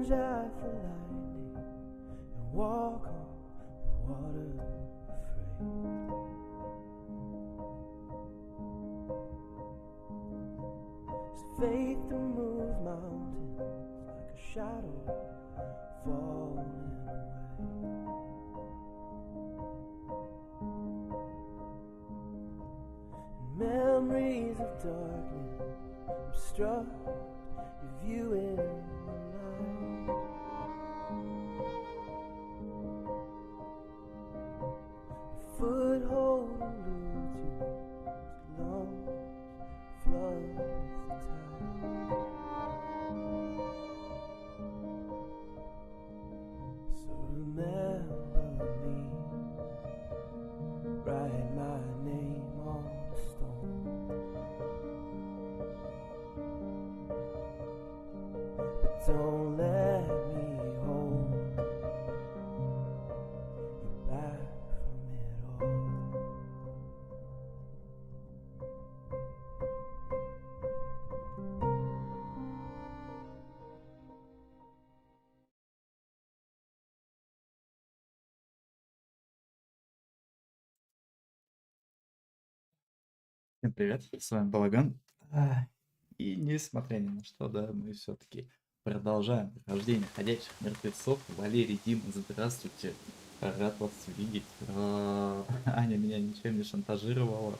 Plunge out the lightning and walk on the water afraid. It's faith to move mountains like a shadow falling away. And memories of darkness obstruct your view in the night. Your foothold eludes you as lungs flood with the tide. So remember me, write my name on the stone, but don't let me hold you back from it all. Всем привет, с вами Balagan. И несмотря ни на что, да, мы все-таки продолжаем прохождение ходячих мертвецов. Валерий, Дима, здравствуйте. Рад вас видеть. Аня меня ничем не шантажировала.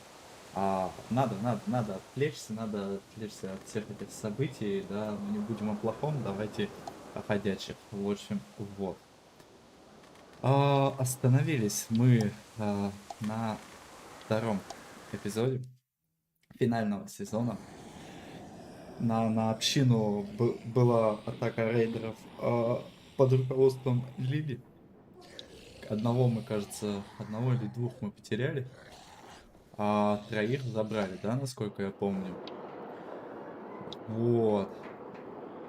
Надо отвлечься от всех этих событий, да, мы не будем о плохом, давайте о ходячих. В общем, вот. Остановились мы на втором эпизоде финального сезона. На общину была атака рейдеров под руководством Лилли. Одного или двух мы потеряли, а троих забрали, да, насколько я помню. Вот.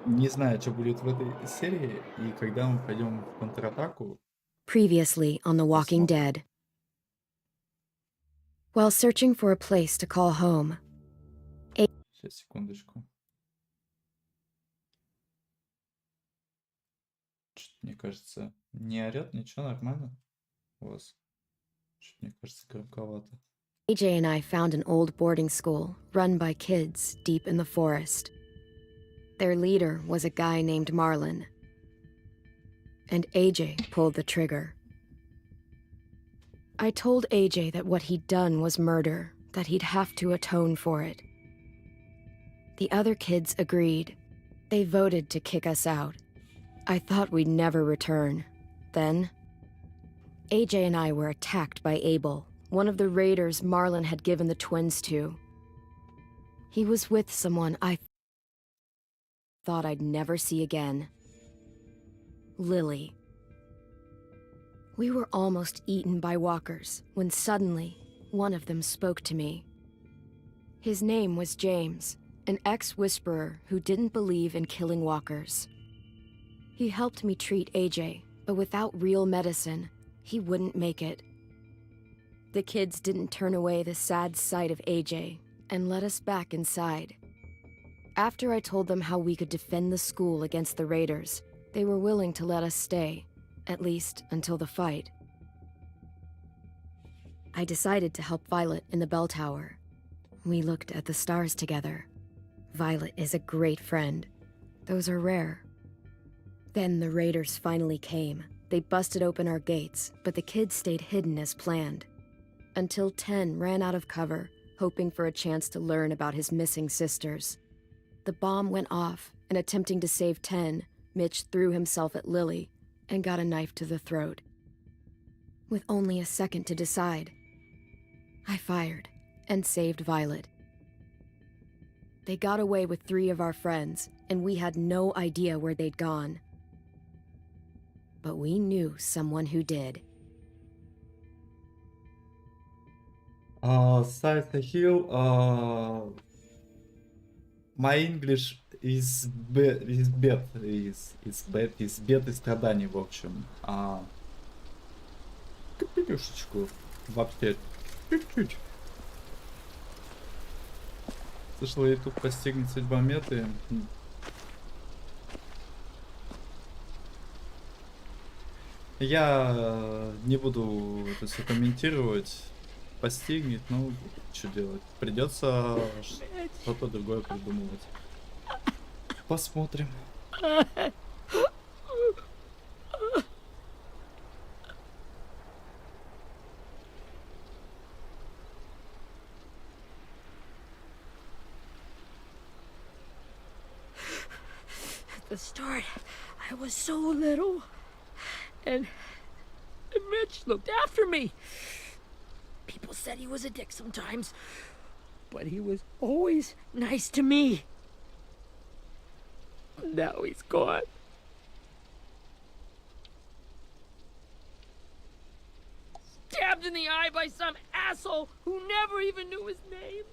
Не знаю, что будет в этой серии, и когда мы пойдем в контратаку. Previously on The Walking Dead. While searching for a place to call home, Сейчас, секундочку. Что-то, мне кажется, не орёт, ничего, нормально у вас? Что-то, мне кажется, громковато. AJ and I found an old boarding school run by kids deep in the forest. Their leader was a guy named Marlon, and AJ pulled the trigger. I told AJ that what he'd done was murder, that he'd have to atone for it. The other kids agreed. They voted to kick us out. I thought we'd never return. Then, AJ and I were attacked by Abel, one of the raiders Marlon had given the twins to. He was with someone I thought I'd never see again. Lilly. We were almost eaten by walkers when suddenly one of them spoke to me. His name was James, an ex-whisperer who didn't believe in killing walkers. He helped me treat AJ, but without real medicine, he wouldn't make it. The kids didn't turn away the sad sight of AJ and let us back inside. After I told them how we could defend the school against the raiders, they were willing to let us stay, at least until the fight. I decided to help Violet in the bell tower. We looked at the stars together. Violet is a great friend. Those are rare. Then the raiders finally came. They busted open our gates, but the kids stayed hidden as planned. Until 10 ran out of cover, hoping for a chance to learn about his missing sisters. The bomb went off, and attempting to save 10, Mitch threw himself at Lilly and got a knife to the throat. With only a second to decide, I fired and saved Violet. They got away with 3 of our friends, and we had no idea where they'd gone. But we knew someone who did. Side Hill, my English is bad, is бед и страданий, в общем. Капелюшечку вообще чуть-чуть. Слышал, и тут постигнет судьба меты. Я не буду это все комментировать. Постигнет, ну, что делать? Придется что-то другое придумывать. Посмотрим. At the start, I was so little, and Mitch looked after me. People said he was a dick sometimes, but he was always nice to me. Now he's gone. Stabbed in the eye by some asshole who never even knew his name.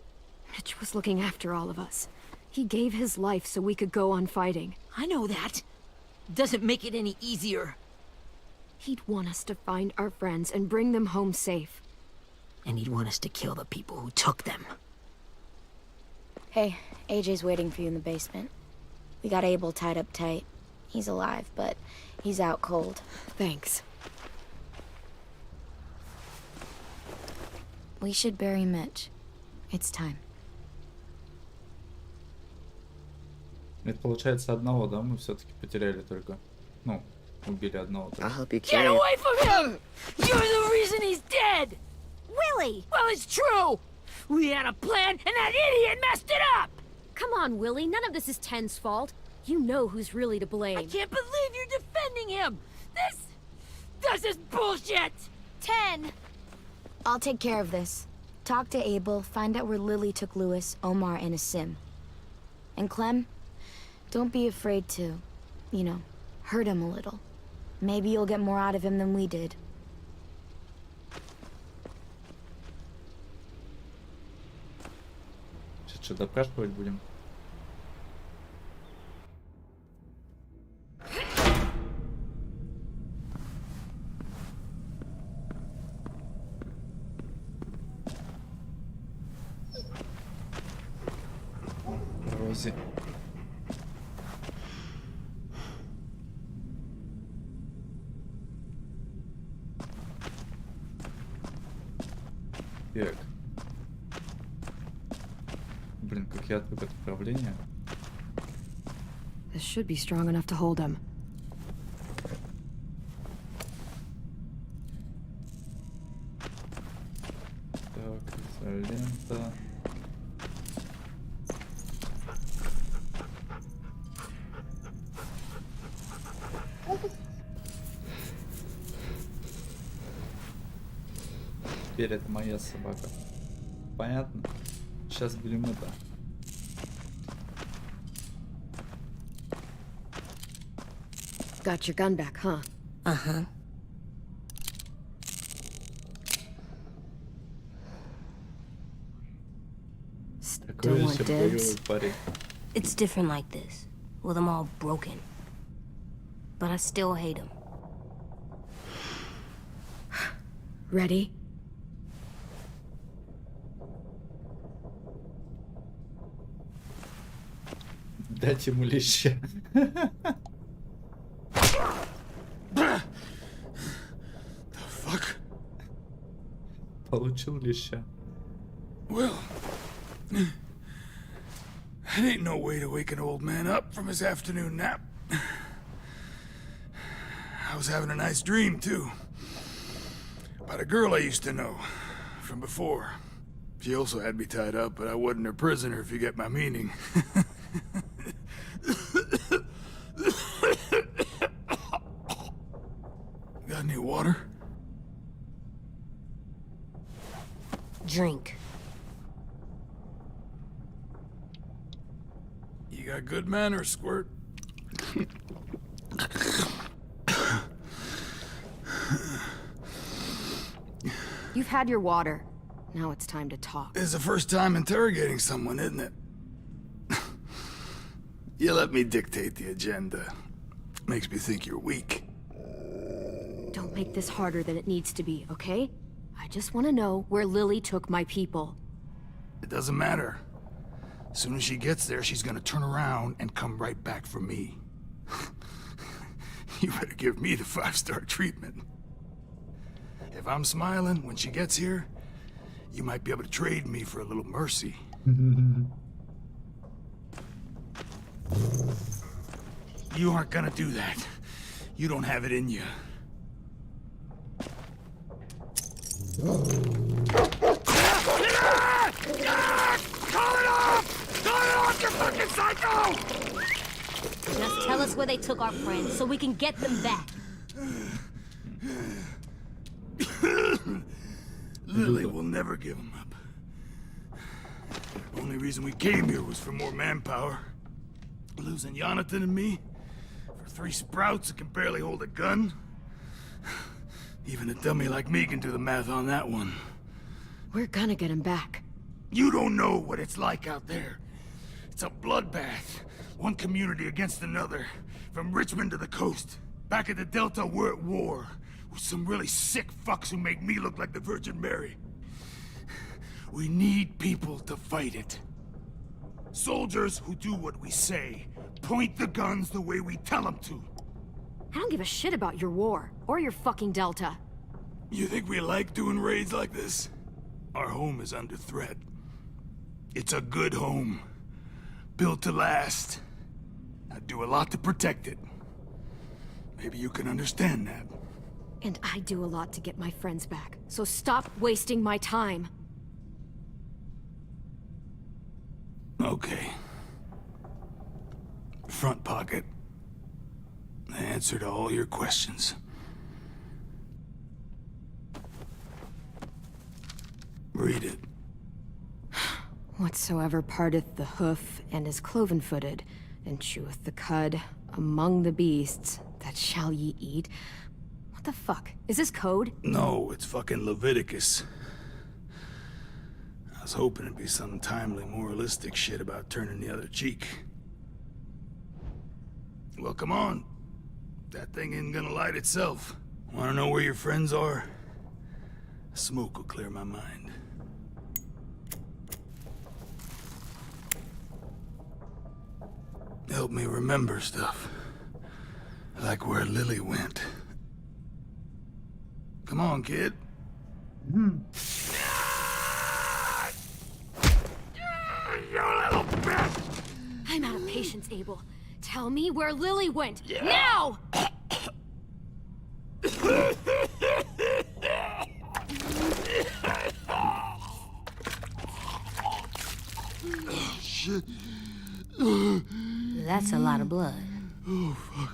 Mitch was looking after all of us. He gave his life so we could go on fighting. I know that. Doesn't make it any easier. He'd want us to find our friends and bring them home safe. And he'd want us to kill the people who took them. Hey, AJ's waiting for you in the basement. We got Abel tied up tight. He's alive, but he's out cold. Thanks. We should bury Mitch. It's time. Это получается одного, да? Мы все-таки потеряли только. Ну, убили одного. I'll help you Get carry it. away from him! You're the reason he's dead! Willie! Well, it's true! We had a plan, and that idiot messed it up! Come on, Willie. None of this is Ten's fault. You know who's really to blame. I can't believe you're defending him! This is bullshit! 10! I'll take care of this. Talk to Abel, find out where Lilly took Lewis, Omar, and Asim. And Clem, don't be afraid to, hurt him a little. Maybe you'll get more out of him than we did. Сейчас что, допрашивать будем? Рози. Так. Блин, как я отвык от управления. This should be strong enough to hold him. Так, изолента. Теперь это моя собака. Понятно? Сейчас будем это. Got your gun back, huh? Uh-huh. Такой Don't want еще dibs. боевой парень. It's different like this, with them all broken. But I still hate them. Ready? Дать ему леща. Fuck. Получил леща. Well, that ain't no way to wake an old man up from his afternoon nap. I was having a nice dream, too. About a girl I used to know from before. She also had me tied up, but I wasn't her prisoner, if you get my meaning. Got any water? Drink. You got good manners, Squirt. You've had your water. Now it's time to talk. It's the first time interrogating someone, isn't it? You let me dictate the agenda. Makes me think you're weak. Don't make this harder than it needs to be, okay? I just want to know where Lilly took my people. It doesn't matter. As soon as she gets there, she's gonna turn around and come right back for me. you better give me the 5-star treatment. If I'm smiling when she gets here, you might be able to trade me for a little mercy. You aren't gonna do that. You don't have it in you. Call it off! Call it off, you fucking psycho! Just tell us where they took our friends so we can get them back. Lilly will never give him up. Only reason we came here was for more manpower. Losing Jonathan and me for 3 sprouts that can barely hold a gun. Even a dummy like me can do the math on that one. We're gonna get him back. You don't know what it's like out there. It's a bloodbath. One community against another. From Richmond to the coast. Back at the Delta, we're at war. With some really sick fucks who make me look like the Virgin Mary. We need people to fight it. Soldiers who do what we say. Point the guns the way we tell them to. I don't give a shit about your war, or your fucking Delta. You think we like doing raids like this? Our home is under threat. It's a good home. Built to last. I'd do a lot to protect it. Maybe you can understand that. And I do a lot to get my friends back, so stop wasting my time. Okay. Front pocket. The answer to all your questions. Read it. Whatsoever parteth the hoof and is cloven-footed, and cheweth the cud among the beasts, that shall ye eat. What the fuck? Is this code? No, it's fucking Leviticus. I was hoping it'd be some timely, moralistic shit about turning the other cheek. Well, come on. That thing isn't gonna light itself. Wanna know where your friends are? Smoke will clear my mind. Help me remember stuff. Like where Lilly went. Come on, kid. You little bitch! I'm out of patience, Abel. Tell me where Lilly went. Now! Shit. That's a lot of blood. Oh, fuck.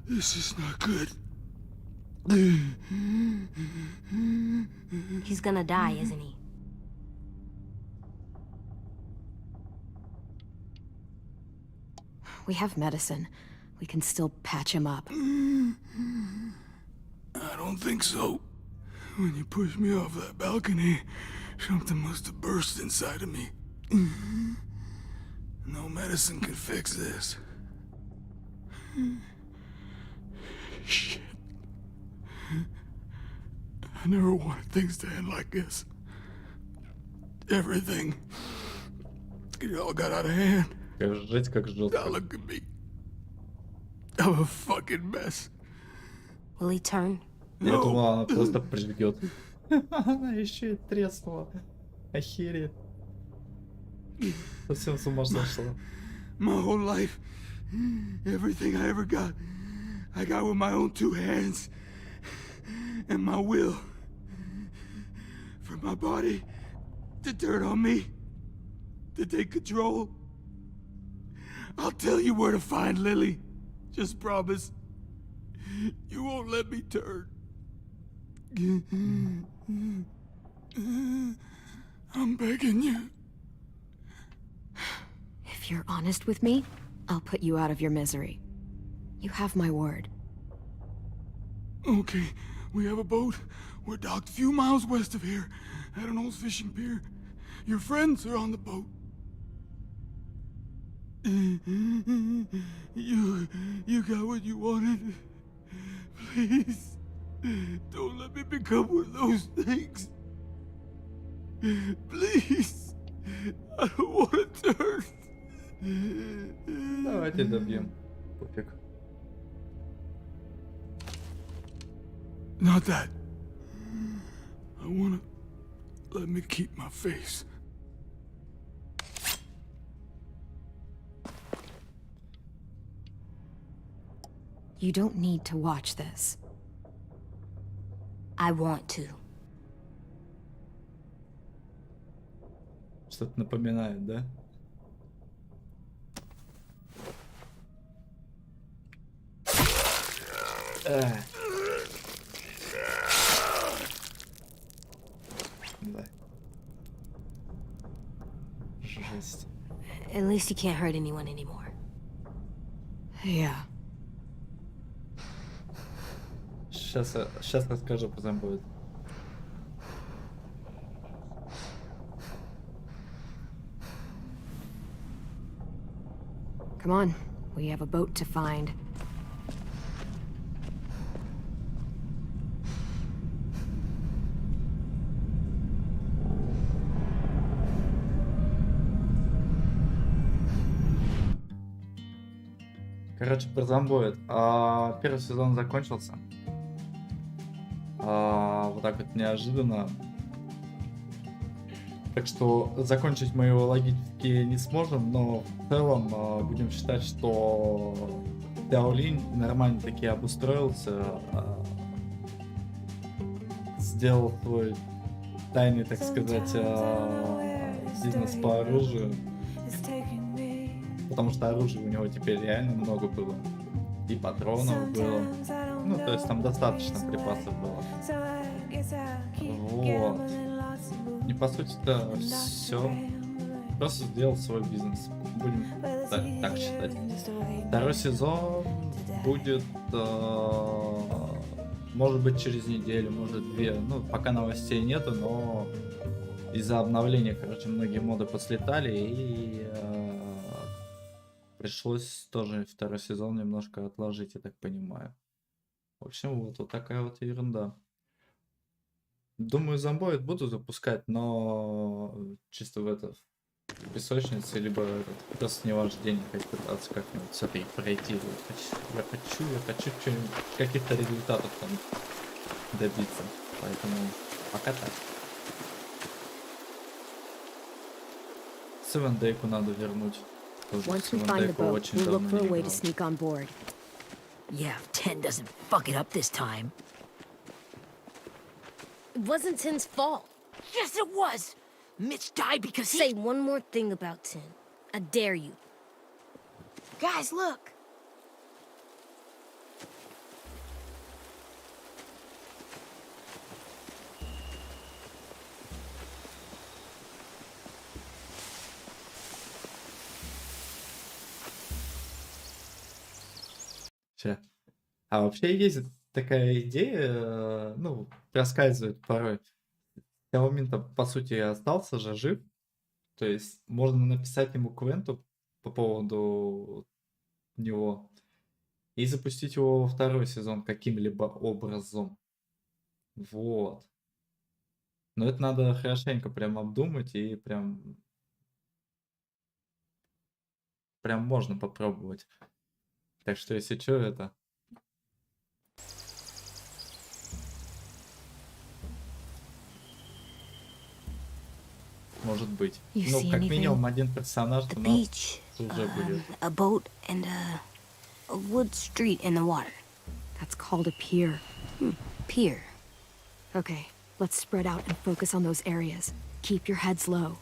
This is not good. He's gonna die, isn't he? We have medicine. We can still patch him up. I don't think so. When you pushed me off that balcony, something must have burst inside of me. No medicine could fix this. Shit. I never wanted things to end like this. Everything. It all got out of hand. Жить как Now жестко. look at me. I'm a fucking mess. Will he turn? Я думал, она просто прижгет. Она еще и треснула. Охереть. Совсем с ума сошла. My whole life, everything I ever got, I got with my own 2 hands and my will. For my body to turn on me, to take control. I'll tell you where to find Lilly. Just promise. You won't let me turn. I'm begging you. If you're honest with me, I'll put you out of your misery. You have my word. Okay, we have a boat. We're docked a few miles west of here, at an old fishing pier. Your friends are on the boat. You got what you wanted. Please, don't let me become one of those things. Please, I don't want to turn. Давайте добьем. Пофиг. Not that. I wanna let me keep my face. You don't need to watch this. I want to. Что-то напоминает, да? Да. Жесть. At least you can't hurt anyone anymore. Yeah. Сейчас расскажу, потом будет. Come on. We have a boat to find. Короче, про зомбоид. Первый сезон закончился. Вот так вот неожиданно. Так что закончить мы его логически не сможем, но в целом будем считать, что Даолинь нормально таки обустроился, сделал свой тайный, так сказать, бизнес по оружию. Потому что оружия у него теперь реально много было. И патронов было. Ну, то есть там достаточно припасов было. Вот. И по сути-то все. Просто сделал свой бизнес. Будем так считать. Второй сезон будет, может быть, через неделю, может, 2. Ну, пока новостей нету, но из-за обновления, короче, многие моды послетали, и пришлось тоже второй сезон немножко отложить, я так понимаю. В общем, вот такая вот ерунда. Думаю, зомбоид буду запускать, но чисто в песочнице, либо просто не ваш день опять пытаться как-нибудь с этой пройти. Я хочу что-нибудь, каких-то результатов там добиться. Поэтому пока так. Севендейку надо вернуть. Once we find the boat, we'll look for a way to sneak on board. Yeah, if 10 doesn't fuck it up this time. It wasn't Tin's fault. Yes, it was! Mitch died because Say one more thing about Tin. I dare you. Guys, look! А вообще есть такая идея, ну, проскальзывает порой. Xiaomi-то, по сути, остался же жив. То есть можно написать ему квенту по поводу него и запустить его во второй сезон каким-либо образом. Вот. Но это надо хорошенько прям обдумать и прям можно попробовать. Так что, если что, это... Может быть. You Ну, see как anything? минимум один персонаж The у нас beach, уже будет. a boat, and a wood street in the water. That's called a pier. Pier. Okay, let's spread out and focus on those areas. Keep your heads low.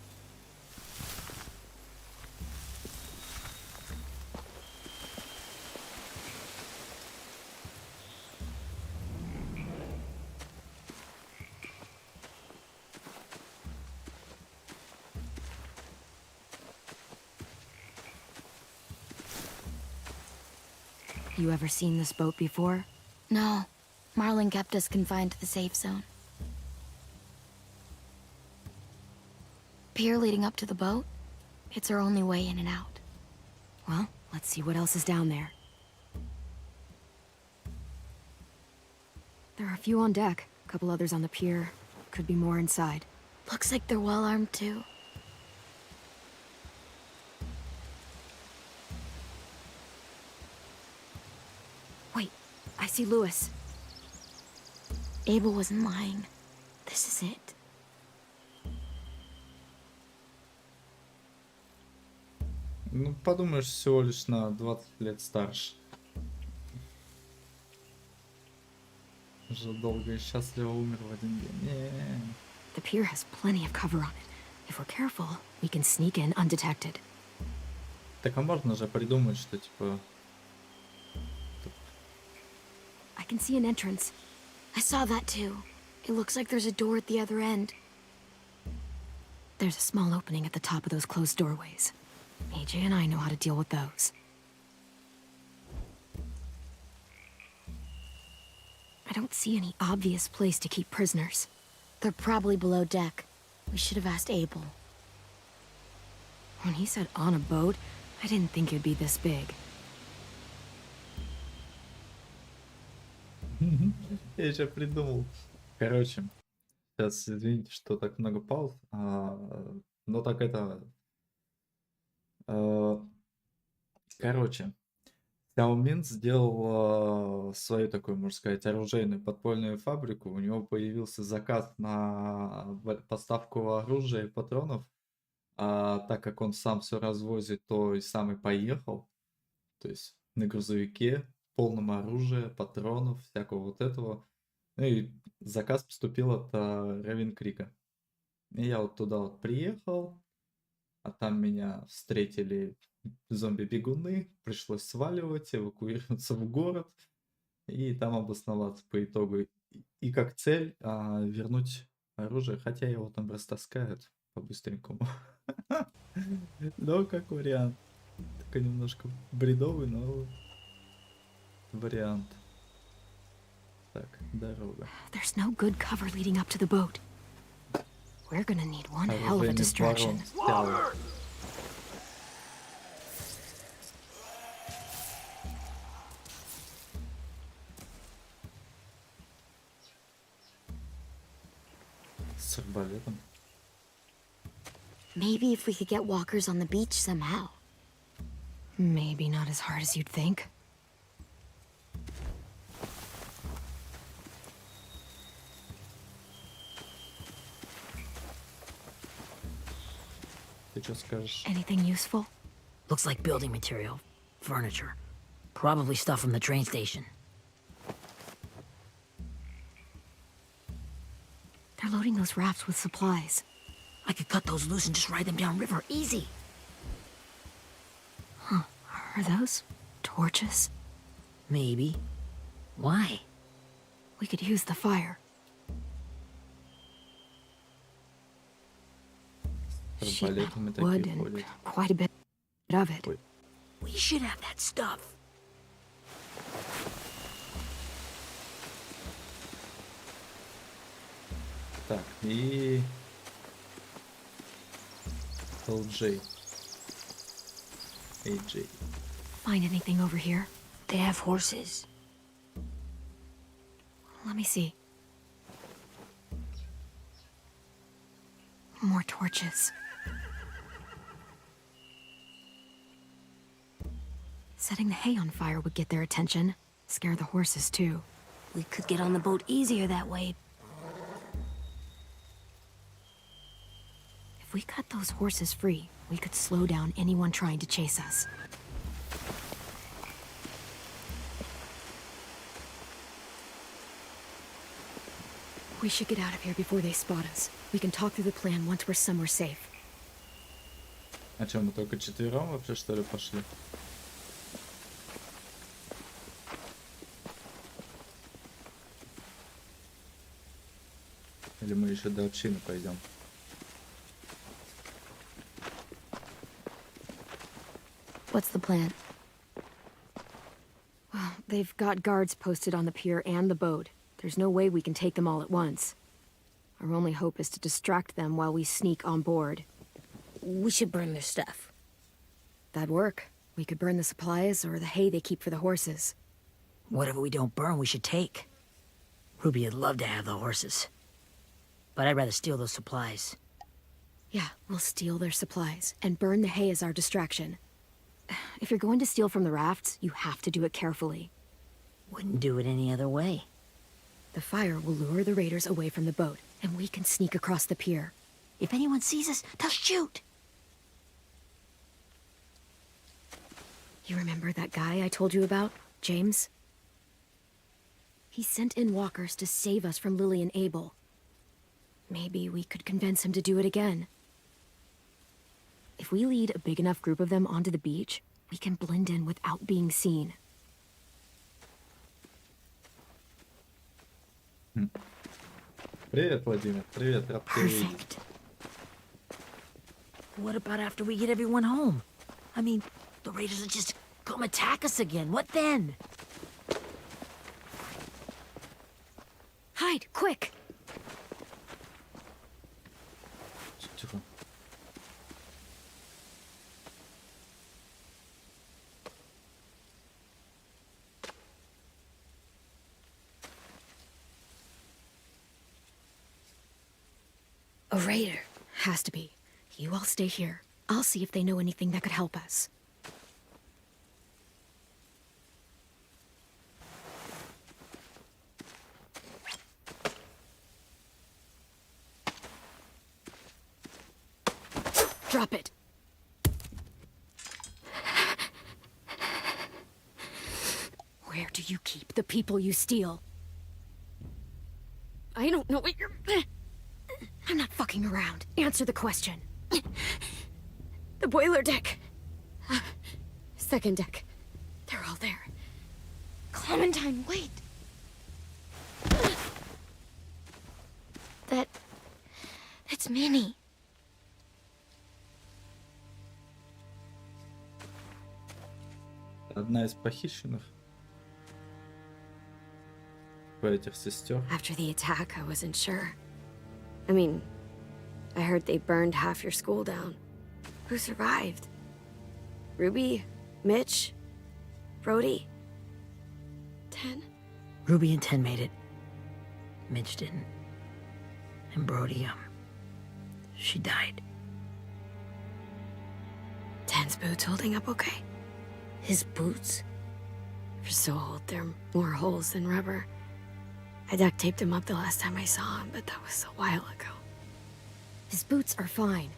You ever seen this boat before? No. Marlin kept us confined to the safe zone. Pier leading up to the boat? It's our only way in and out. Well, let's see what else is down there. There are a few on deck, a couple others on the pier. Could be more inside. Looks like they're well armed too. Wait, I see Lewis. Abel wasn't lying. This is it. Ну, подумаешь, всего лишь на 20 лет старше. Уже долго и счастливо умер в один день. Не. The pier has plenty of cover on it. If we're careful, we can sneak in undetected. Так а можно же придумать, что типа... I can see an entrance. I saw that too. It looks like there's a door at the other end. There's a small opening at the top of those closed doorways. AJ and I know how to deal with those. I don't see any obvious place to keep prisoners. They're probably below deck. We should have asked Abel. When he said on a boat, I didn't think it'd be this big. Я еще придумал. Короче, сейчас извините, что так много пауз. Но так это... Короче, Сяомин сделал свою такую, можно сказать, оружейную подпольную фабрику. У него появился заказ на поставку оружия и патронов. Так как он сам все развозит, то и сам и поехал. То есть на грузовике, полном оружия, патронов, всякого вот этого. Ну и заказ поступил от Равенкрика. И я вот туда вот приехал, а там меня встретили зомби-бегуны, пришлось сваливать, эвакуироваться в город и там обосноваться по итогу. И как цель вернуть оружие, хотя его там растаскают по-быстренькому. Но как вариант. Такой немножко бредовый, но вариант. Так, дорога. There's no good cover leading up to the boat. We're gonna need one hell of a distraction. С арбалетом. Maybe if we could get walkers on the beach somehow. Maybe not as hard as you'd think. Ты что скажешь? Anything useful? Looks like building material. Furniture. Probably stuff from the train station. They're loading those rafts with supplies. I could cut those loose and just ride them downriver. Easy. Huh. Are those torches? Maybe. Why? We could use the fire. Sheet metal, wood, and quite a bit of it. We should have that stuff. Так, и... LJ. AJ. Find anything over here? They have horses. Let me see. More torches. Setting the hay on fire would get their attention. Scare the horses, too. We could get on the boat easier that way. If we cut those horses free, we could slow down anyone trying to chase us. We should get out of here before they spot us. We can talk through the plan once we're somewhere safe. А что, мы только четвером вообще, что ли, пошли? Или мы еще до общины пойдем? What's the plan? Well, they've got guards posted on the pier and the boat. There's no way we can take them all at once. Our only hope is to distract them while we sneak on board. We should burn their stuff. That'd work. We could burn the supplies or the hay they keep for the horses. Whatever we don't burn, we should take. Ruby would love to have the horses. But I'd rather steal those supplies. Yeah, we'll steal their supplies and burn the hay as our distraction. If you're going to steal from the rafts, you have to do it carefully. Wouldn't do it any other way. The fire will lure the raiders away from the boat, and we can sneak across the pier. If anyone sees us, they'll shoot. You remember that guy I told you about, James? He sent in walkers to save us from Lilly and Abel. Maybe we could convince him to do it again. If we lead a big enough group of them onto the beach, we can blend in without being seen. Привет, Владимир. Привет, рад тебя видеть. Perfect. What about after we get everyone home? I mean, the raiders will just come attack us again. What then? Hide, quick! Тихо. A raider. Has to be. You all stay here. I'll see if they know anything that could help us. Drop it. Where do you keep the people you steal? I don't know what you're... I'm not fucking around. Answer the question. The boiler deck. Second deck. They're all there. Clementine, wait. That's Minnie. Одна из похищенных. По этих сестер. After the attack, I wasn't sure. I mean, I heard they burned half your school down. Who survived? Ruby? Mitch? Brody? 10? Ruby and 10 made it. Mitch didn't. And Brody, she died. 10's boots holding up okay? His boots? They're so old, there are more holes than rubber. I duct taped him up the last time I saw him, but that was a while ago. His boots are fine.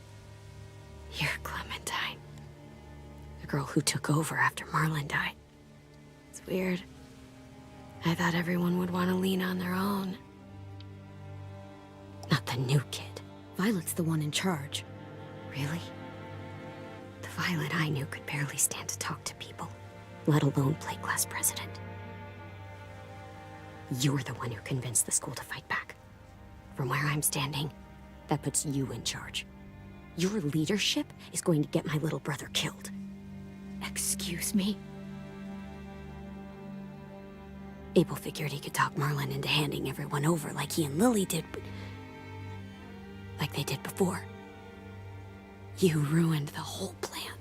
You're Clementine. The girl who took over after Marlon died. It's weird. I thought everyone would want to lean on their own. Not the new kid. Violet's the one in charge. Really? The Violet I knew could barely stand to talk to people, let alone play class president. You're the one who convinced the school to fight back. From where I'm standing, that puts you in charge. Your leadership is going to get my little brother killed. Excuse me? Abel figured he could talk Marlon into handing everyone over like he and Lilly did, but... like they did before. You ruined the whole plan.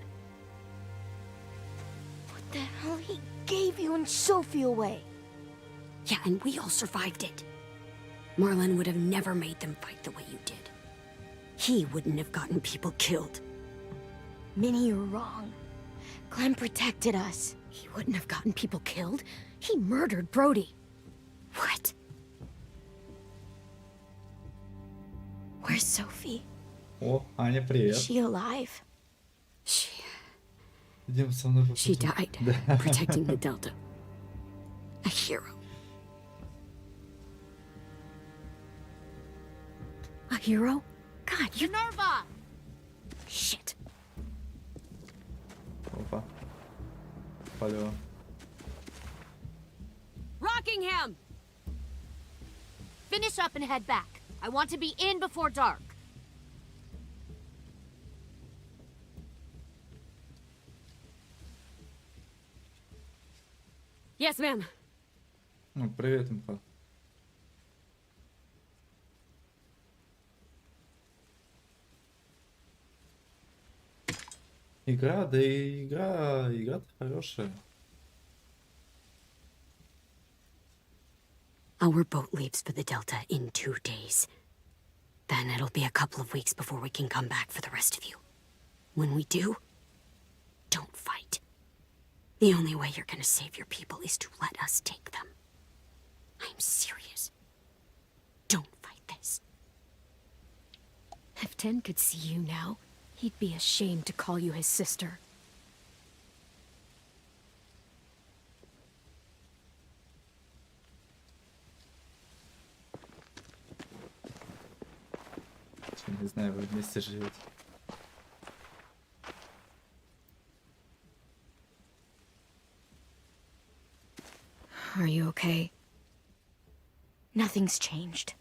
What the hell? He gave you and Sophie away. Yeah, and we all survived it. Marlon would have never made them fight the way you did. He wouldn't have gotten people killed. Minnie, you're wrong. Clem protected us. He wouldn't have gotten people killed. He murdered Brody. What? Where's Sophie? О, Аня, Is привет. she alive? Идем со мной She покушать. died, Да. protecting the Delta. A hero. A hero? God, you... Minerva! Shit. Опа. Полё. Rockingham! Finish up and head back. I want to be in before dark. Yes, ma'am. Ну, привет, инфа. Игра, да и игра-то хорошая. Our boat leaves for the Delta in 2 days. Then it'll be a couple of weeks before we can come back for the rest of you. When we do, don't fight. The only way you're gonna save your people is to let us take them. I'm serious. If Tin could see you now, he'd be ashamed to call you his sister. Не знаю, вы вместе живете. Are you okay? Nothing's changed.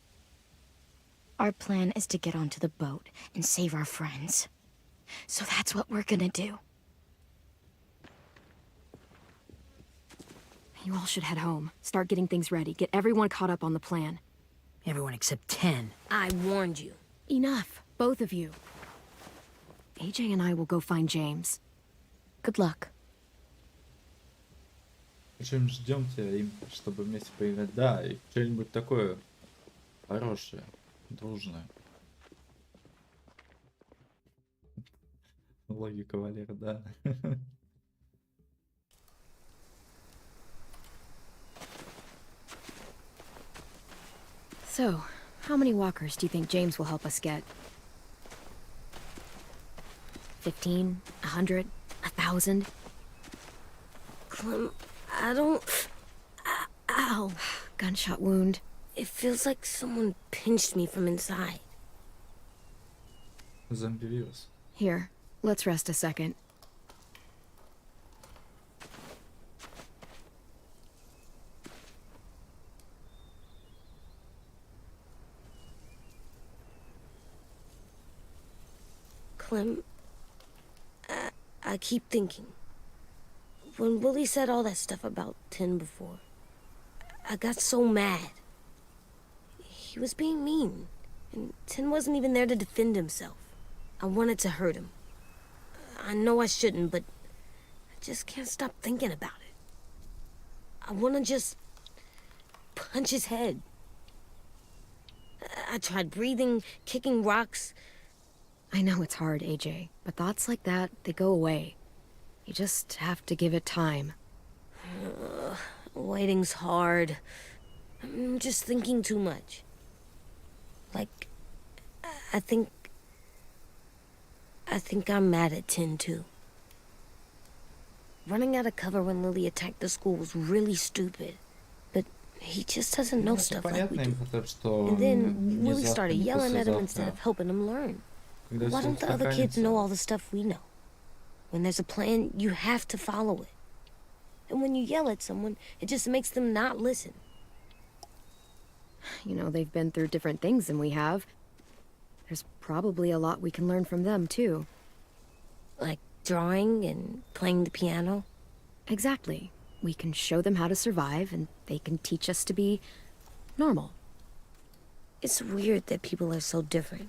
Our plan is to get onto the boat and save our friends. So that's what we're gonna do. You all should head home. Start getting things ready. Get everyone caught up on the plan. Everyone except 10. I warned you. Enough, both of you. AJ and I will go find James. Good luck. Причем ждем тебя им, чтобы вместе поиграть. Да, и что-нибудь такое хорошее, дружное. Логика Валера, да. So, how many walkers do you think James will help us get? 15? 100? 1,000? Clem, I don't... Ow. Gunshot wound. It feels like someone pinched me from inside. Зомби-вирус. Here, let's rest a second. Clem, I keep thinking. When Willie said all that stuff about Tin before, I got so mad. He was being mean, and Tin wasn't even there to defend himself. I wanted to hurt him. I know I shouldn't, but I just can't stop thinking about it. I want to just punch his head. I tried breathing, kicking rocks. I know it's hard, AJ, but thoughts like that, they go away. You just have to give it time. Waiting's hard. I'm just thinking too much. Like, I think I'm mad at Tin, too. Running out of cover when Lilly attacked the school was really stupid. But he just doesn't know stuff like we do. And then Willie started yelling at him instead of helping him learn. Why don't the other kids know all the stuff we know? When there's a plan, you have to follow it. And when you yell at someone, it just makes them not listen. You know, they've been through different things than we have. There's probably a lot we can learn from them, too. Like drawing and playing the piano? Exactly. We can show them how to survive, and they can teach us to be normal. It's weird that people are so different.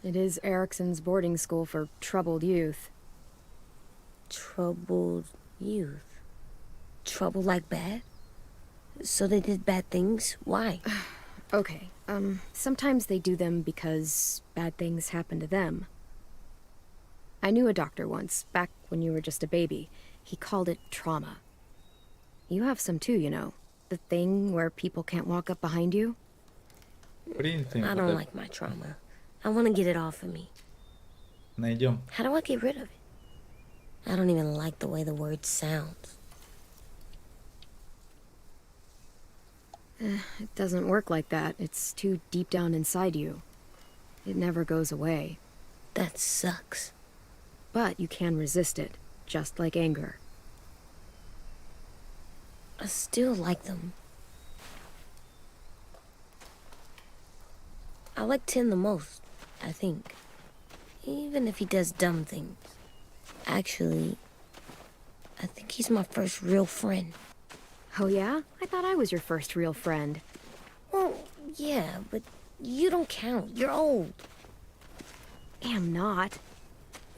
It is Erickson's boarding school for troubled youth. Troubled youth? Trouble like bad? So they did bad things? Why? Okay, sometimes they do them because bad things happen to them. I knew a doctor once, back when you were just a baby. He called it trauma. You have some too, you know. The thing where people can't walk up behind you. What do you think? I don't like my trauma. I want to get it off of me. Найдем. How do I get rid of it? I don't even like the way the word sounds. It doesn't work like that. It's too deep down inside you. It never goes away. That sucks. But you can resist it, just like anger. I still like them. I like Tin the most, I think. Even if he does dumb things. Actually, I think he's my first real friend. Oh yeah? I thought I was your first real friend. Well, yeah, but you don't count. You're old. Am not.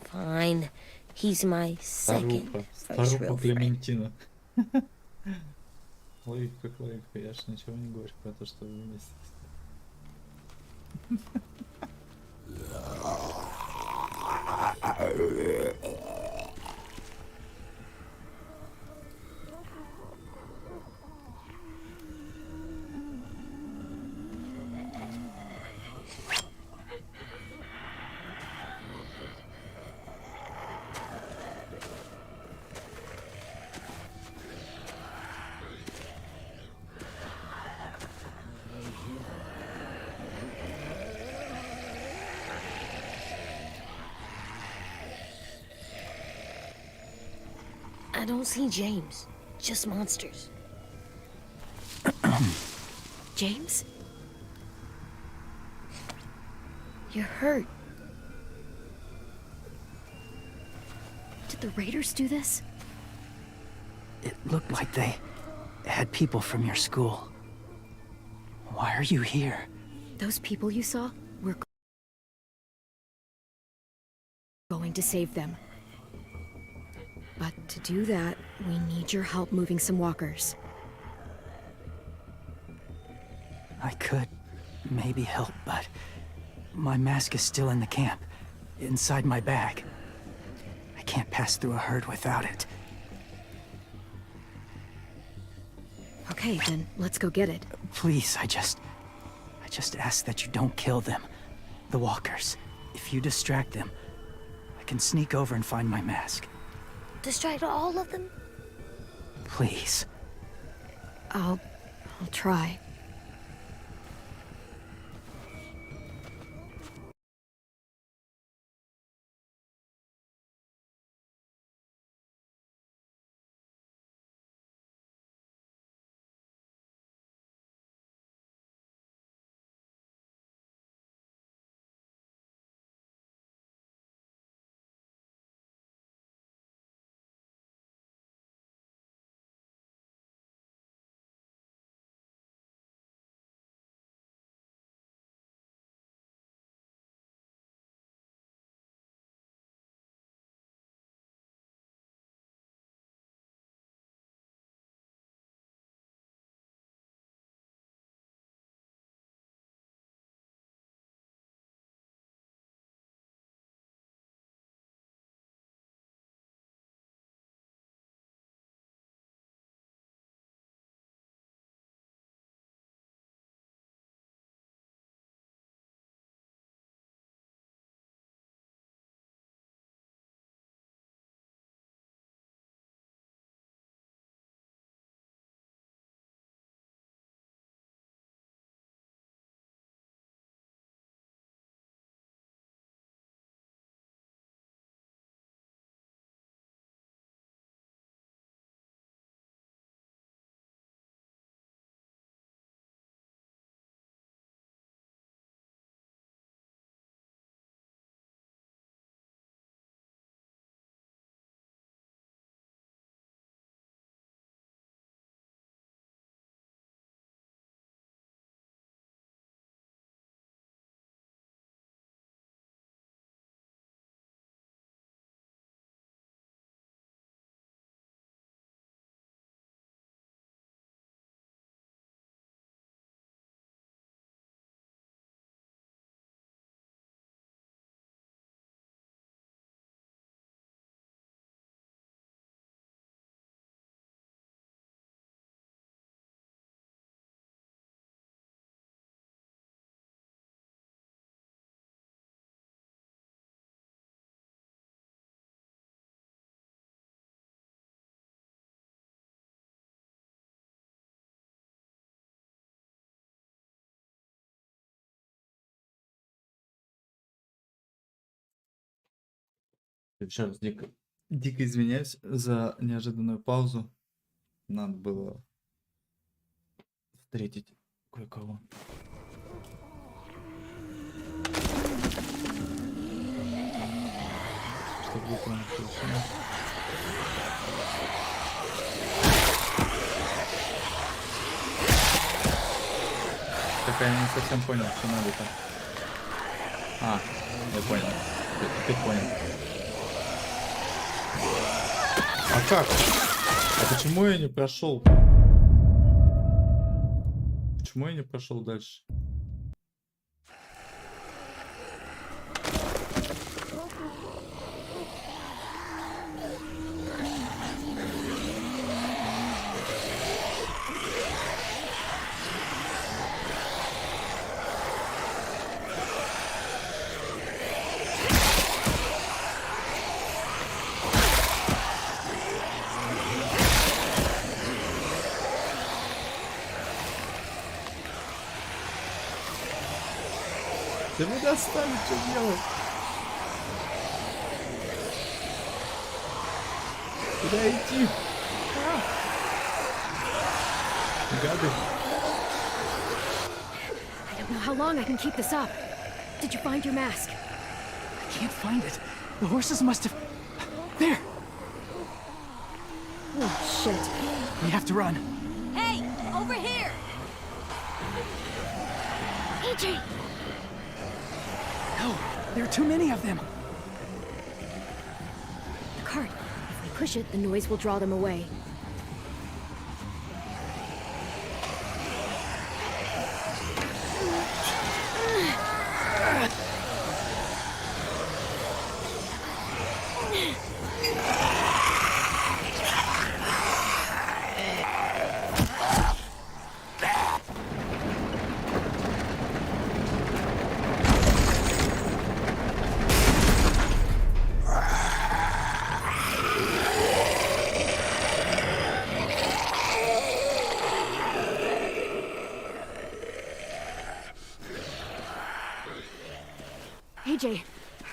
Fine. He's my second first real Старуха friend. Клементина. Логика как логика. Я ж ничего не говорю про то, что вы вместе. I don't see James. Just monsters. James? You're hurt. Did the raiders do this? It looked like they had people from your school. Why are you here? Those people you saw? We're going to save them. But to do that, we need your help moving some walkers. I could maybe help, but my mask is still in the camp, inside my bag. I can't pass through a herd without it. Okay, then let's go get it. Please, I just ask that you don't kill them. The walkers. If you distract them, I can sneak over and find my mask. Distract all of them? Please. I'll try. Еще раз дико извиняюсь за неожиданную паузу. Надо было встретить кое-кого. Что будет вам похищено? Так я не совсем понял, что надо-то. А, я понял. Ты понял. А как? А почему я не прошел? Почему я не прошел дальше? Да вы достали, что делать? Куда идти? Гады. I don't know how long I can keep this up. Did you find your mask? I can't find it. The horses must have... There! Oh, shit. We have to run. Hey, over here! AJ! No, there are too many of them. The cart. If we push it, the noise will draw them away. AJ,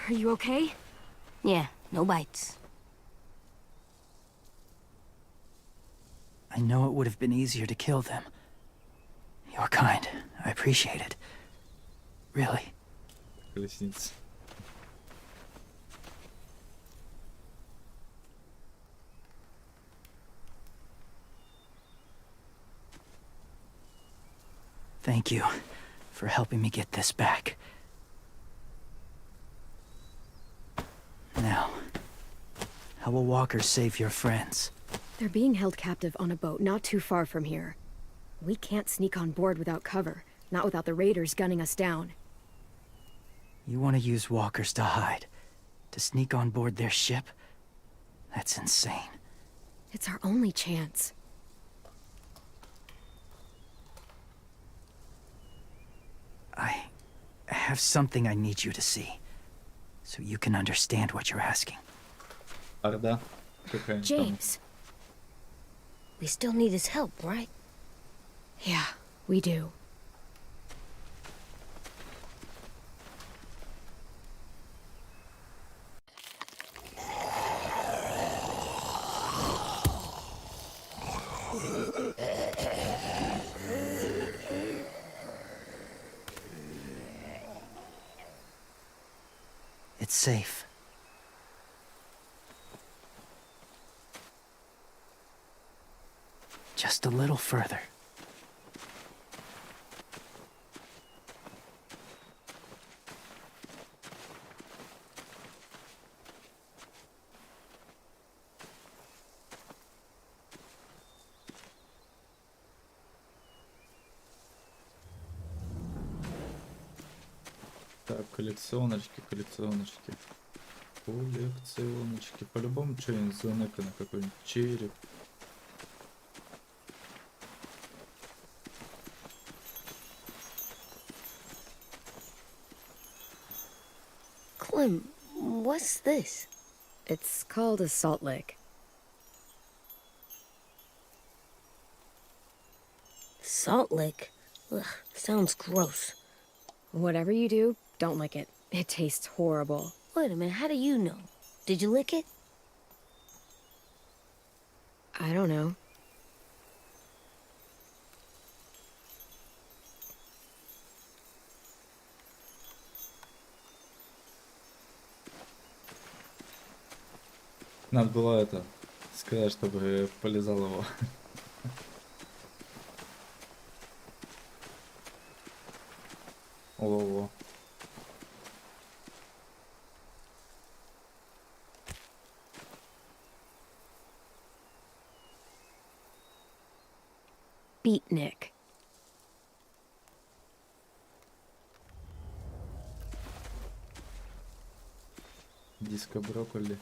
are you okay? Yeah, no bites. I know it would have been easier to kill them. You're kind. I appreciate it. Really. Колесница. Thank you for helping me get this back. Now, how will walkers save your friends? They're being held captive on a boat not too far from here. We can't sneak on board without cover, not without the raiders gunning us down. You want to use walkers to hide? To sneak on board their ship? That's insane. It's our only chance. I have something I need you to see, so you can understand what you're asking. Орда. Какая-нибудь там. James. We still need his help, right? Yeah, we do. It's safe. Just a little further. Так, коллекционочки, коллекционочки. Коллекционочки. По-любому что-нибудь заныкано, какой-нибудь череп. Clem, what's this? It's called a salt lick. Salt lick? Ugh, sounds gross. Whatever you do, don't lick it. It tastes horrible. Wait a minute, how do you know? Did you lick it? I don't know. Надо было это сказать, чтобы полезал его. Ого. Beatnik. Диско брокколи.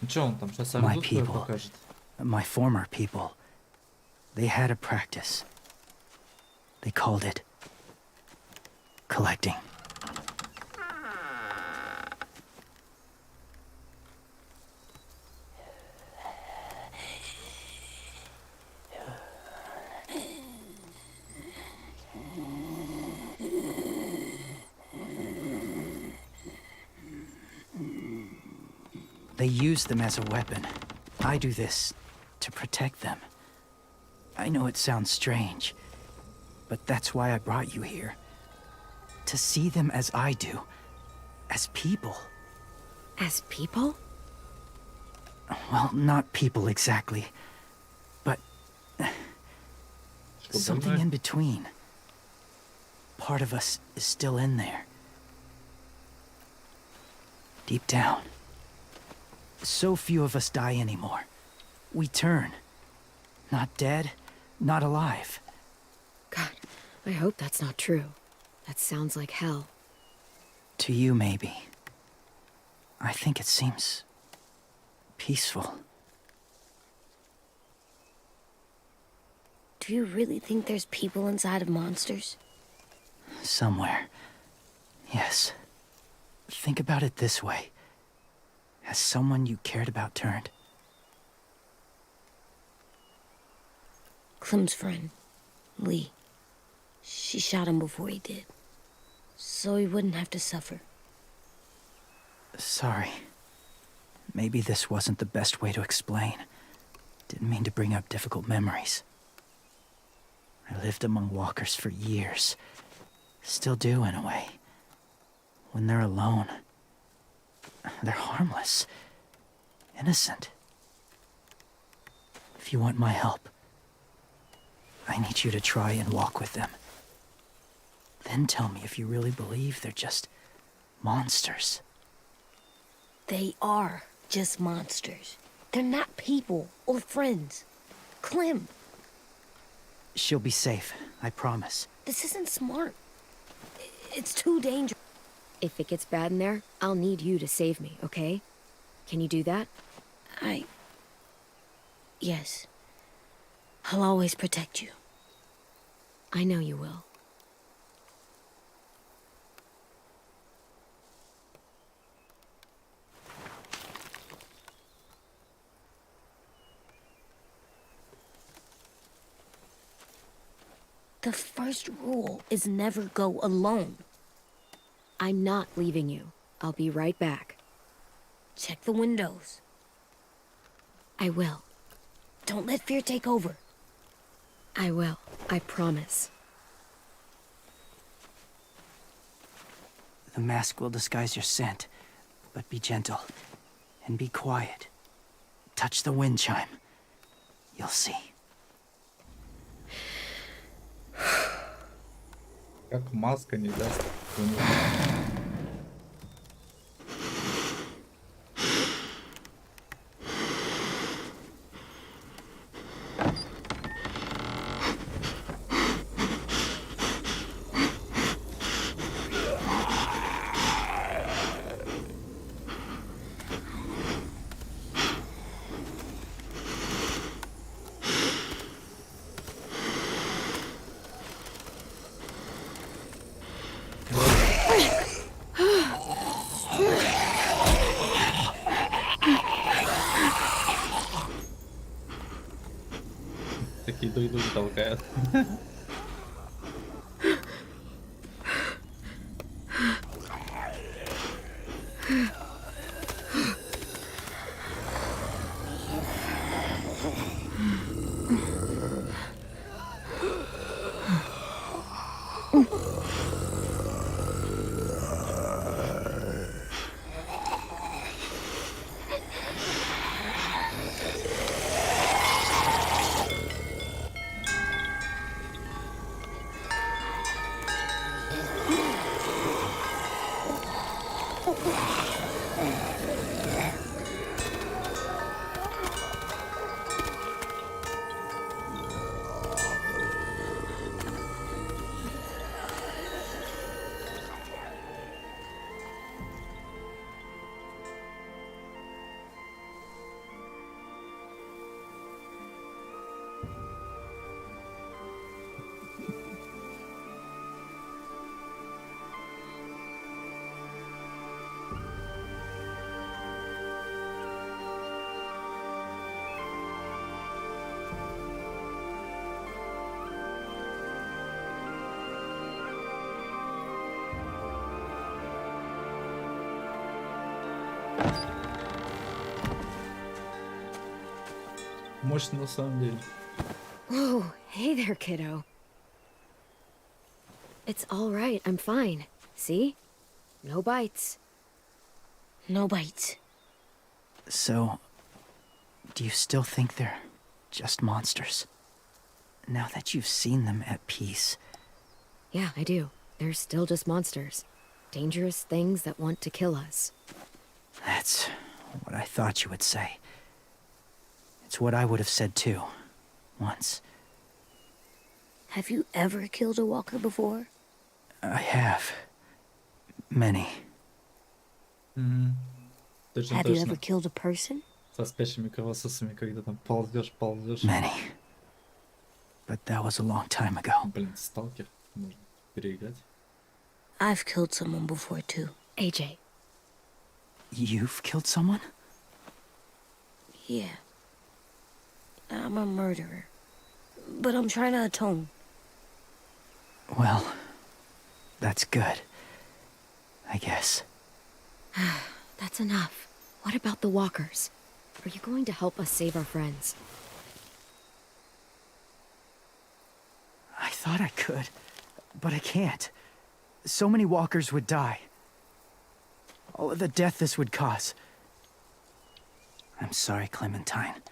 Ну чё он там сейчас My орду свою people. покажет? My former people. They had a practice. They called it collecting. They use them as a weapon. I do this to protect them. I know it sounds strange, but that's why I brought you here. To see them as I do. As people. As people? Well, not people exactly, but something in between. Part of us is still in there. Deep down. So few of us die anymore. We turn. Not dead, not alive. God, I hope that's not true. That sounds like hell. To you, maybe. I think it seems peaceful. Do you really think there's people inside of monsters? Somewhere. Yes. Think about it this way. Has someone you cared about turned? Clem's friend, Lee. She shot him before he did. So he wouldn't have to suffer. Sorry. Maybe this wasn't the best way to explain. Didn't mean to bring up difficult memories. I lived among walkers for years. Still do, in a way. When they're alone, they're harmless. Innocent. If you want my help, I need you to try and walk with them. Then tell me if you really believe they're just monsters. They are just monsters. They're not people or friends. Clem, She'll be safe, I promise. this isn't smart. It's too dangerous. If it gets bad in there, I'll need you to save me, okay? Can you do that? Yes. I'll always protect you. I know you will. The first rule is never go alone. I'm not leaving you. I'll be right back. Check the windows. I will. Don't let fear take over. I will. I promise. The mask will disguise your scent, but be gentle and be quiet. Touch the wind chime. You'll see. Как маска не даст. Такие друг друга толкают. Мощно на самом деле. Whoa, hey there, kiddo. It's all right, I'm fine. See? No bites. No bites. So, do you still think they're just monsters? Now that you've seen them at peace. Yeah, I do. They're still just monsters. Dangerous things that want to kill us. That's what I thought you would say. It's what I would have said too. Once. Have you ever killed a walker before? I have. Many. Точно, Have you ever точно. killed a person? Со спящими кровососами, когда там ползешь. Many. But that was a long time ago. Блин, сталкер. Можно переиграть. I've killed someone before too. AJ. You've killed someone? Yeah. I'm a murderer. But I'm trying to atone. Well, that's good. I guess. That's enough. What about the walkers? Are you going to help us save our friends? I thought I could, but I can't. So many walkers would die. All of the death this would cause. I'm sorry, Clementine,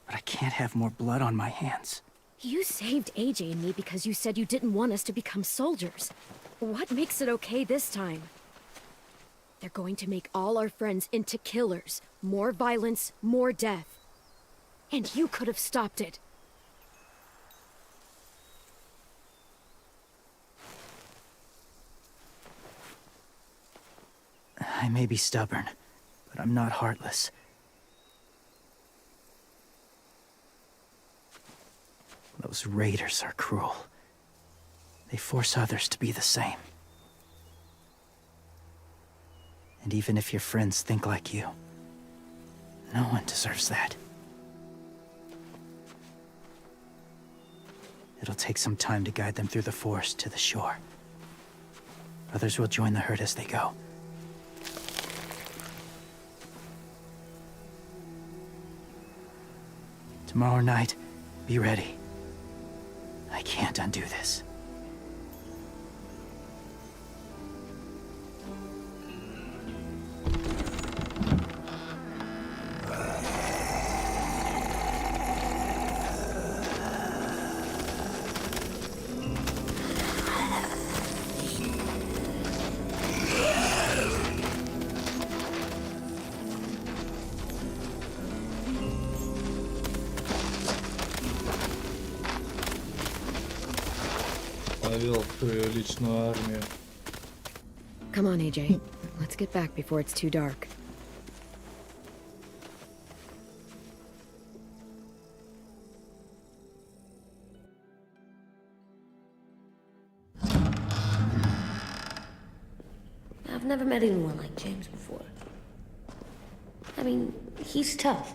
but I can't have more blood on my hands. You saved AJ and me because you said you didn't want us to become soldiers. What makes it okay this time? They're going to make all our friends into killers. More violence, more death. And you could have stopped it. I may be stubborn, but I'm not heartless. Those raiders are cruel. They force others to be the same. And even if your friends think like you, no one deserves that. It'll take some time to guide them through the forest to the shore. Others will join the herd as they go. Tomorrow night, be ready. I can't undo this. Повел твою личную армию. Come on, AJ. Let's get back before it's too dark. I've never met anyone like James before. I mean, he's tough.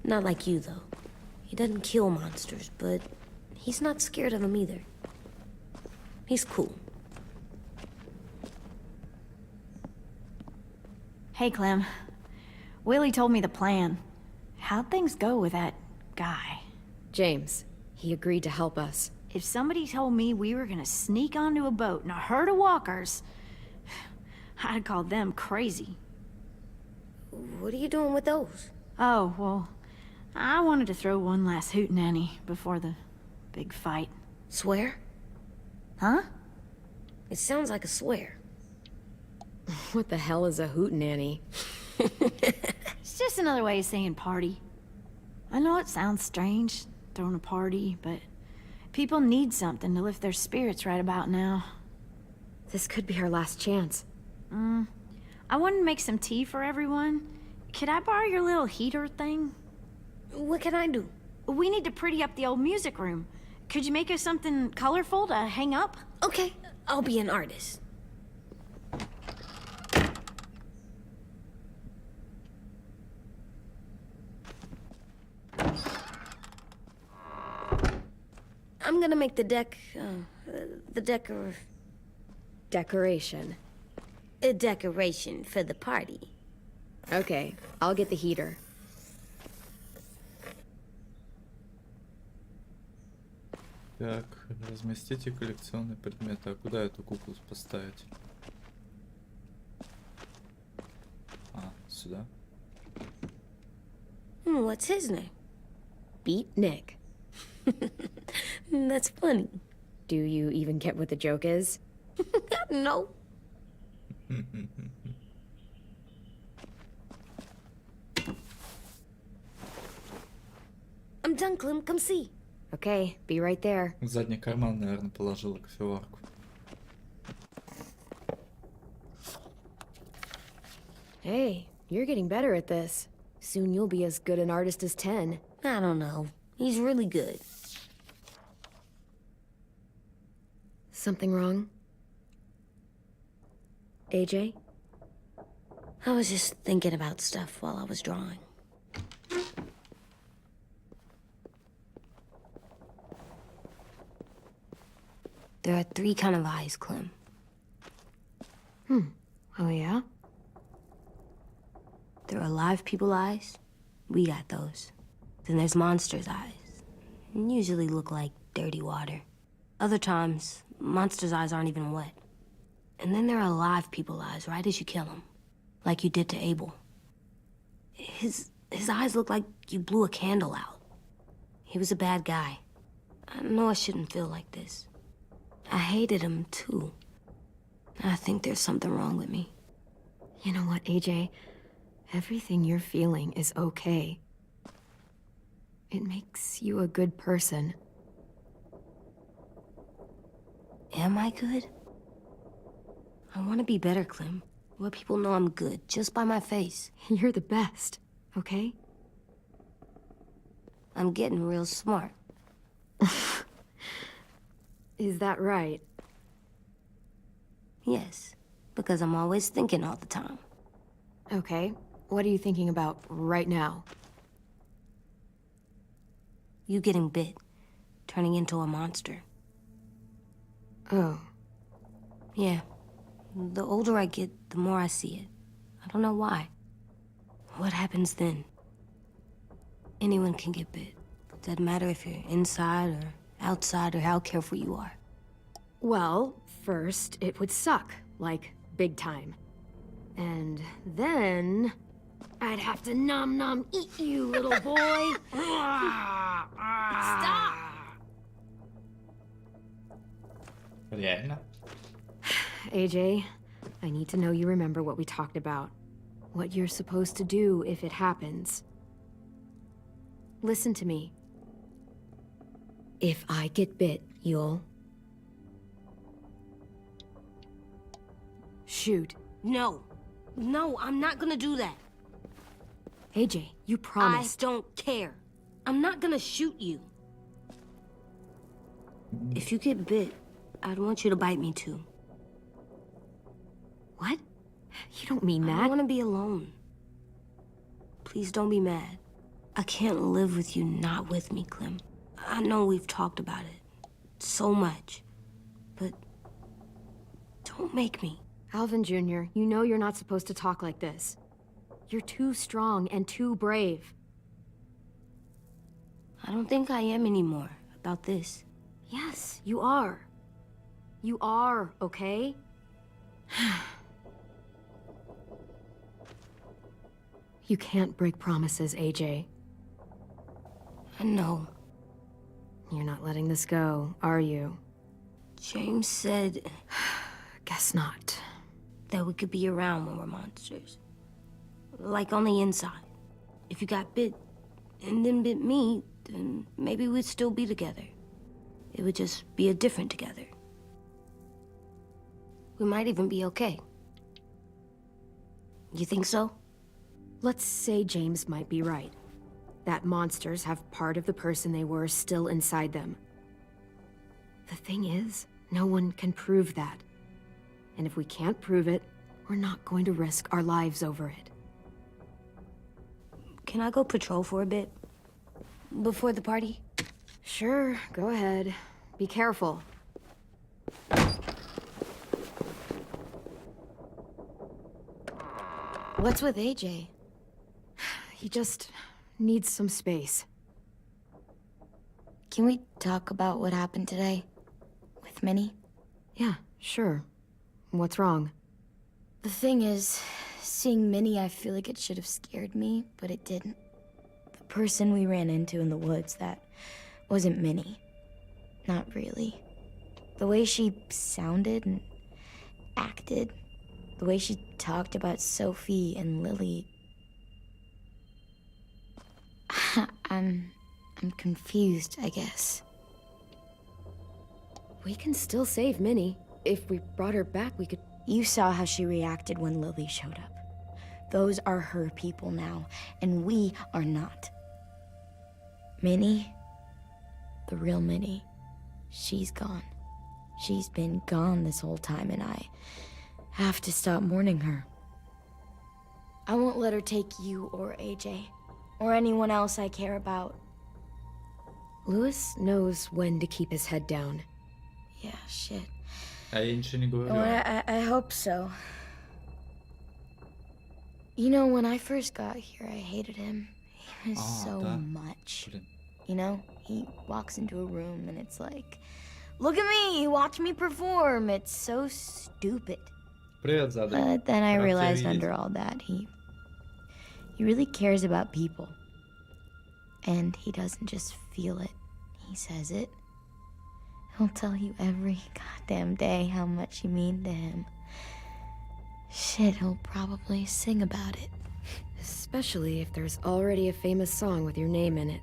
Not like you, though. He doesn't kill monsters, but he's not scared of them either. He's cool. Hey, Clem. Willie told me the plan. How'd things go with that guy? James, he agreed to help us. If somebody told me we were gonna sneak onto a boat in a herd of walkers, I'd call them crazy. What are you doing with those? Oh, well, I wanted to throw one last hootenanny before the big fight. Swear? Huh? It sounds like a swear. What the hell is a hootenanny? It's just another way of saying party. I know it sounds strange, throwing a party, but people need something to lift their spirits right about now. This could be our last chance. I wanted to make some tea for everyone. Could I borrow your little heater thing? What can I do? We need to pretty up the old music room. Could you make us something colorful to hang up? Okay, I'll be an artist. I'm gonna make the Decoration. a decoration for the party. Okay, I'll get the heater. Так, разместите коллекционные предметы. А куда эту куклу поставить? А, сюда. What's his name? Beat Nick. That's funny. Do you even get what the joke is? No. I'm done, Clem. Come see. Okay, be right there. В задний карман, наверное, положила кофеварку. Hey, you're getting better at this. Soon you'll be as good an artist as 10. I don't know. He's really good. Something wrong? AJ? I was just thinking about stuff while I was drawing. There are 3 kind of eyes, Clem. Oh, yeah? There are live people eyes. We got those. Then there's monsters' eyes. Usually look like dirty water. Other times, monsters' eyes aren't even wet. And then there are live people eyes right as you kill them. Like you did to Abel. His eyes look like you blew a candle out. He was a bad guy. I know I shouldn't feel like this. I hated him, too. I think there's something wrong with me. You know what, AJ? Everything you're feeling is okay. It makes you a good person. Am I good? I want to be better, Clem. Let people know I'm good, just by my face. You're the best, okay? I'm getting real smart. Is that right? Yes, because I'm always thinking all the time. Okay, what are you thinking about right now? You getting bit, turning into a monster. Oh. Yeah. The older I get, the more I see it. I don't know why. What happens then? Anyone can get bit. Doesn't matter if you're inside or outside or how careful you are. Well, first, it would suck, like, big time. And then... I'd have to nom eat you, little boy. Stop! Реально? AJ, I need to know you remember what we talked about. What you're supposed to do if it happens. Listen to me. If I get bit, you'll... shoot. No. No, I'm not gonna do that. AJ, you promised. I don't care. I'm not gonna shoot you. If you get bit, I'd want you to bite me too. What? You don't mean I that. don't want to be alone. Please don't be mad. I can't live with you not with me, Clem. I know we've talked about it so much, but don't make me. Alvin Jr., you know you're not supposed to talk like this. You're too strong and too brave. I don't think I am anymore about this. Yes, you are. You are, okay? You can't break promises, AJ. I know. You're not letting this go, are you? James said Guess not. that we could be around when we're monsters. Like on the inside. If you got bit and then bit me, then maybe we'd still be together. It would just be a different together. We might even be okay. You think so? Let's say James might be right. That monsters have part of the person they were still inside them. The thing is, no one can prove that. And if we can't prove it, we're not going to risk our lives over it. Can I go patrol for a bit? Before the party? Sure, go ahead. Be careful. What's with AJ? He just needs some space. can we talk about what happened today? With Minnie? Yeah, sure. What's wrong? The thing is, seeing Minnie, I feel like it should have scared me, but it didn't. The person we ran into in the woods, that wasn't Minnie. Not really. The way she sounded and acted, the way she talked about Sophie and Lilly. I'm confused, I guess. We can still save Minnie. If we brought her back, we could... You saw how she reacted when Lilly showed up. Those are her people now, and we are not. Minnie, the real Minnie, she's gone. She's been gone this whole time, and I have to stop mourning her. I won't let her take you or AJ, or anyone else I care about. Louis knows when to keep his head down. Yeah, shit. А я ничего не говорю. Well, I hope so. You know, when I first got here, I hated him. He was so да. much. Блин. You know, he walks into a room and it's like, look at me, watch me perform. It's so stupid. Привет, Задри. But then I Рад тебя realized видеть. under all that, he really cares about people. And he doesn't just feel it, he says it. He'll tell you every goddamn day how much you mean to him. Shit, he'll probably sing about it. Especially if there's already a famous song with your name in it.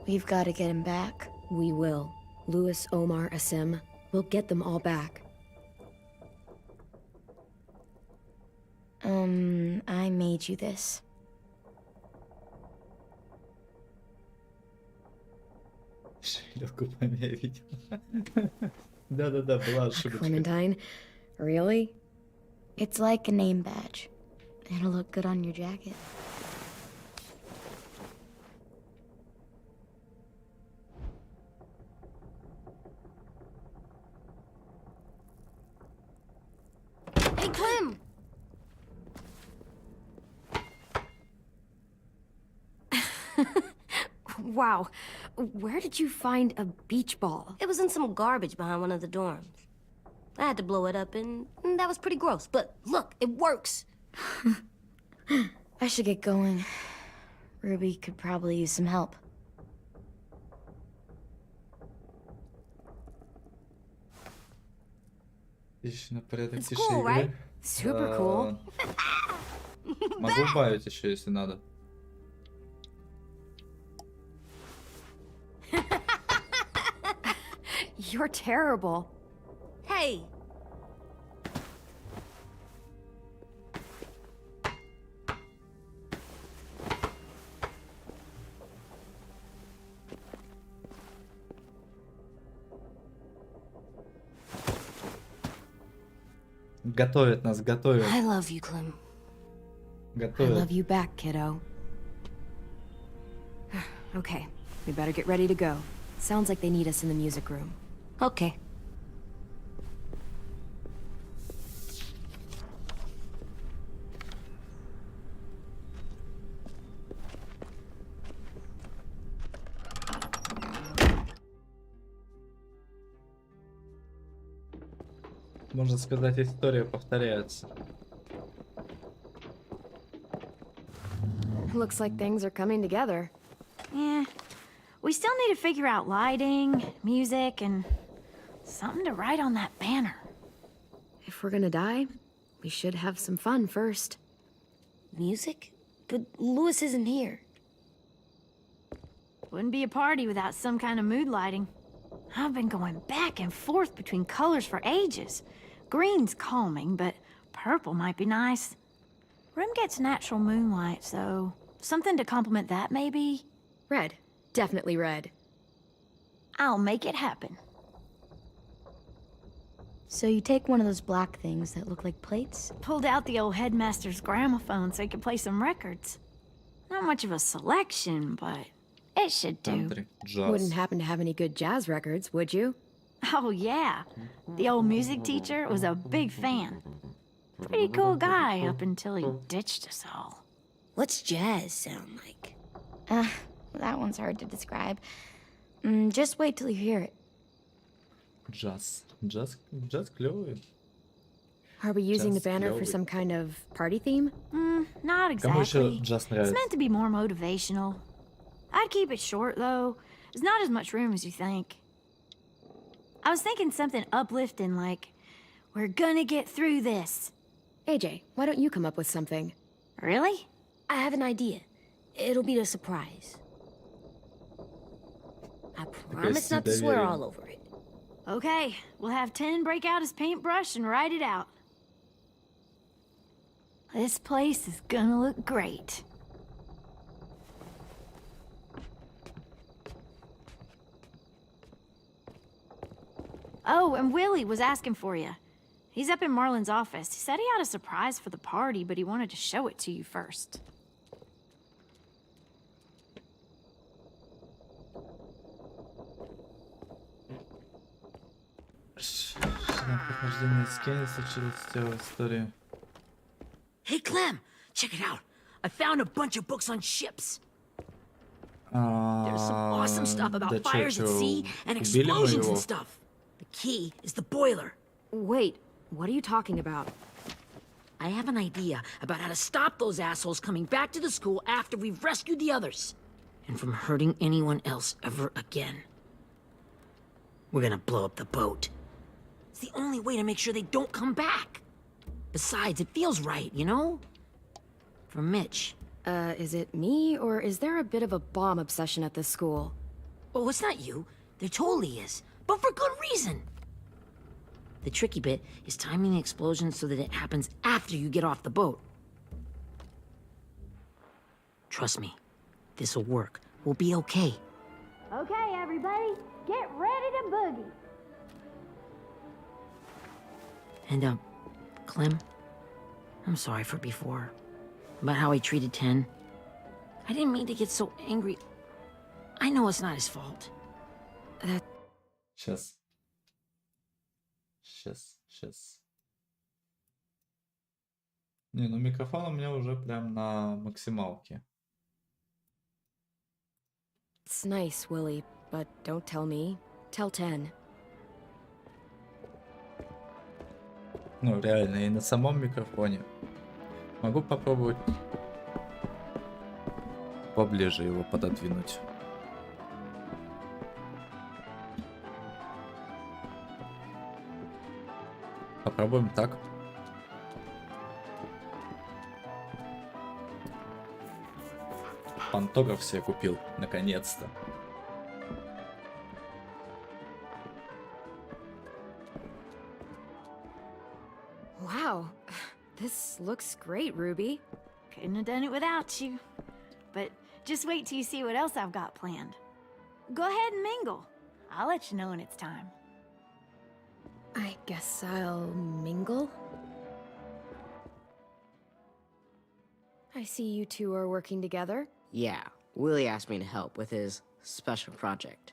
We've got to get him back. We will. Louis, Omar, Asim. We'll get them all back. I made you this. Шелёгу помя видел. Да-да-да, была ошибочка. Clementine? Really? It's like a name badge. It'll look good on your jacket. Hey, Clem! Wow. Where did you find a beach ball? It was in some garbage behind one of the dorms. I had to blow it up, and that was pretty gross. But look, it works. I should get going. Ruby could probably use some help. Отлично, порядок It's тише cool, игры. right? Super cool. Могу убавить еще, если надо. You're terrible. Hey, Готовят нас, готовят. I love you, Clem. I Готовят. love you back, kiddo. Okay, we better get ready to go. Sounds like they need us in the music room. Okay. Можно сказать, история повторяется. Looks like things are coming together. Yeah. We still need to figure out lighting, music, and something to write on that banner. If we're gonna die, we should have some fun first. Music? But Louis isn't here. Wouldn't be a party without some kind of mood lighting. I've been going back and forth between colors for ages. Green's calming, but purple might be nice. Room gets natural moonlight, so something to complement that, maybe? Red. Definitely red. I'll make it happen. So you take one of those black things that look like plates? Pulled out the old headmaster's gramophone so he could play some records. Not much of a selection, but it should do. Country, джаз. Wouldn't happen to have any good jazz records, would you? Oh, yeah. The old music teacher was a big fan. Pretty cool guy up until he ditched us all. What's jazz sound like? That one's hard to describe. Just wait till you hear it. Джаз. Джаз клевый. Are we using the Just banner for клёвый. some kind of party theme? Not Кому еще exactly. джаз It's нравится? meant to be more motivational. I'd keep it short, though. There's not as much room as you think. I was thinking something uplifting like, we're gonna get through this. AJ, why don't you come up with something? Really? I have an idea. It'll be a surprise. I promise not to swear доверие. all over it. Okay, we'll have 10 break out his paintbrush and write it out. This place is gonna look great. Oh, and Willie was asking for you. He's up in Marlin's office. He said he had a surprise for the party, but he wanted to show it to you first. Прохождение скея случилось в тело истории. Hey, Clem, check it out. I found a bunch of books on ships. There's some awesome stuff about Да fires at чё, sea and убили мы explosions его? and stuff. The key is the boiler. Wait, what are you talking about? I have an idea about how to stop those assholes coming back to the school after we've rescued the others. And from hurting anyone else ever again. We're gonna blow up the boat. It's the only way to make sure they don't come back. Besides, it feels right, you know? For Mitch. Is it me, or is there a bit of a bomb obsession at this school? Oh, it's not you. There totally is. But for good reason. The tricky bit is timing the explosion so that it happens after you get off the boat. Trust me, this'll work. We'll be okay. Okay, everybody, get ready to boogie. And, Clem, I'm sorry for before. About how he treated Ten. I didn't mean to get so angry. I know it's not his fault. Сейчас. Не, ну микрофон у меня уже прям на максималке. It's nice, Willie, but don't tell me. Tell 10. Ну, реально, и на самом микрофоне. Могу попробовать поближе его пододвинуть. Попробуем так. Пантограф себе купил, наконец-то. Wow, this looks great, Ruby. Couldn't have done it without you. But just wait till you see what else I've got planned. Go ahead and mingle. I'll let you know when it's time. I guess I'll mingle. I see you two are working together. Yeah, Willie asked me to help with his special project.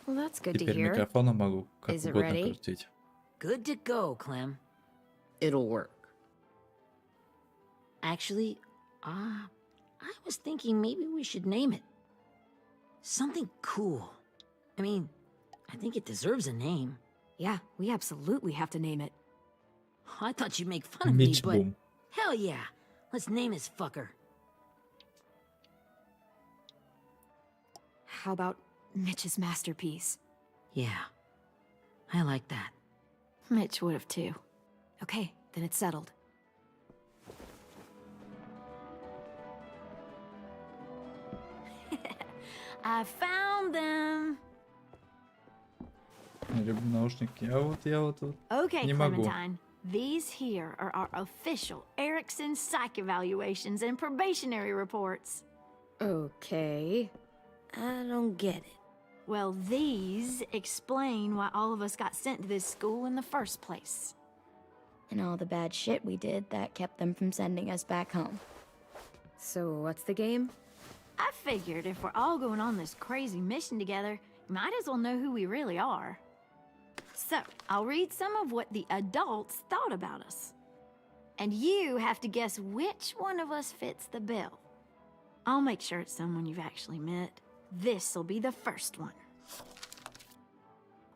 Well, that's good to Теперь hear. микрофоном могу как Is it угодно ready? крутить. Good to go, Clem. It'll work. Actually, I was thinking maybe we should name it. Something cool. I mean, I think it deserves a name. Yeah, we absolutely have to name it. I thought you'd make fun of me, Mitch but Boom. hell yeah. Let's name this fucker. How about Mitch's masterpiece? Yeah, I like that. Mitch would have too. Okay, then it's settled. I found them. Я люблю наушники. Я вот тут Okay, не могу. Clementine. These here are our official Erickson psych evaluations and probationary reports. Okay. I don't get it. Well, these explain why all of us got sent to this school in the first place. And all the bad shit we did that kept them from sending us back home. So what's the game? I figured if we're all going on this crazy mission together, you might as well know who we really are. So, I'll read some of what the adults thought about us. And you have to guess which one of us fits the bill. I'll make sure it's someone you've actually met. This'll be the first one.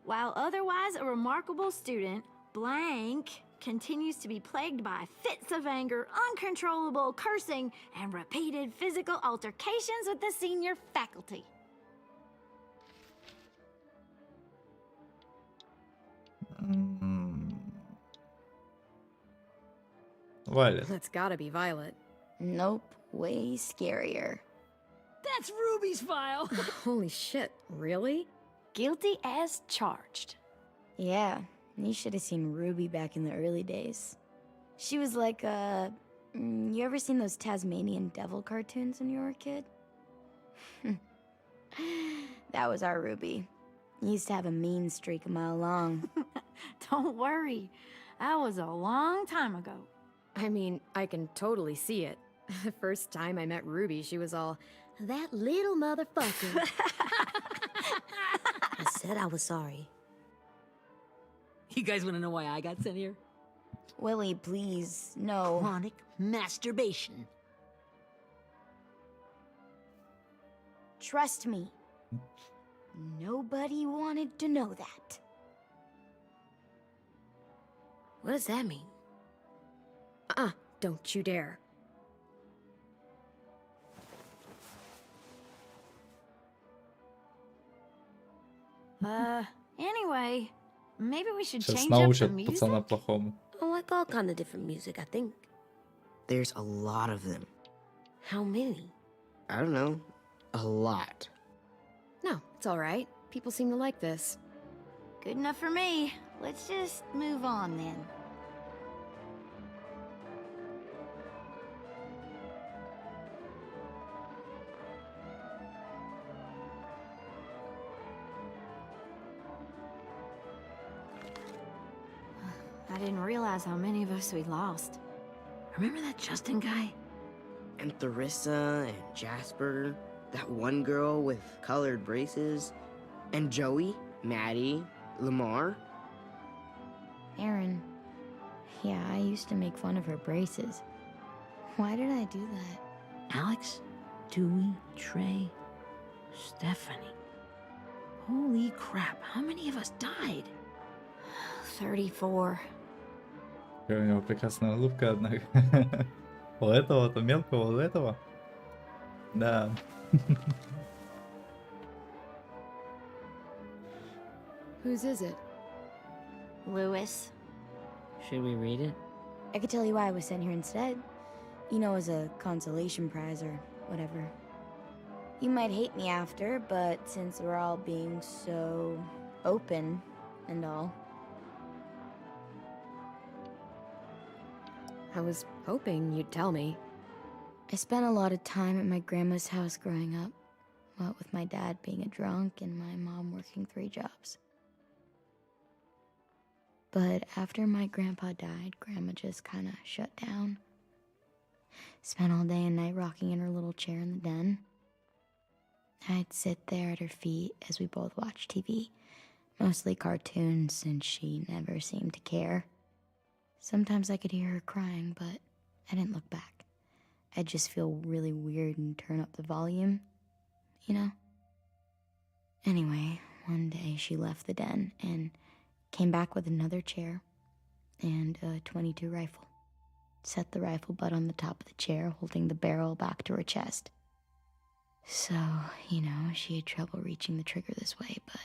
While otherwise a remarkable student, blank continues to be plagued by fits of anger, uncontrollable cursing, and repeated physical altercations with the senior faculty. Violet. That's gotta be Violet. Nope, way scarier. That's Ruby's file. Holy shit, really? Guilty as charged. Yeah, you should have seen Ruby back in the early days. She was like, you ever seen those Tasmanian devil cartoons when you were a kid? That was our Ruby. Used to have a mean streak a mile long. Don't worry, that was a long time ago. I mean, I can totally see it. The first time I met Ruby, she was all, that little motherfucker. I said I was sorry. You guys want to know why I got sent here? Willie, please, no. Chronic masturbation. Trust me. Nobody wanted to know that. What does that mean? Don't you dare. Anyway, maybe we should Сейчас change up the научат music? пацана плохому. I like all kind of different music, I think. There's a lot of them. How many? I don't know. A lot. No, it's alright. People seem to like this. Good enough for me. Let's just move on then. I didn't realize how many of us we'd lost. Remember that Justin guy? And Theresa and Jasper. That one girl with colored braces. And Joey, Maddie, Lamar. Aaron. Yeah, I used to make fun of her braces. Why did I do that? Alex, Dewey, Trey, Stephanie. Holy crap, how many of us died? 34. Какая у него прекрасная улыбка, однако. У этого-то мелкого, у этого. Да. Whose is it? Lewis. Should we read it? I could tell you why I was sent here instead. You know, as a consolation prize or whatever. You might hate me after, but since we're all being so open and all. I was hoping you'd tell me. I spent a lot of time at my grandma's house growing up. What with my dad being a drunk and my mom working 3 jobs. But after my grandpa died, Grandma just kind of shut down. Spent all day and night rocking in her little chair in the den. I'd sit there at her feet as we both watched TV. Mostly cartoons, since she never seemed to care. Sometimes I could hear her crying, but I didn't look back. I'd just feel really weird and turn up the volume, you know? Anyway, one day she left the den and came back with another chair and a .22 rifle. Set the rifle butt on the top of the chair, holding the barrel back to her chest. So, you know, she had trouble reaching the trigger this way, but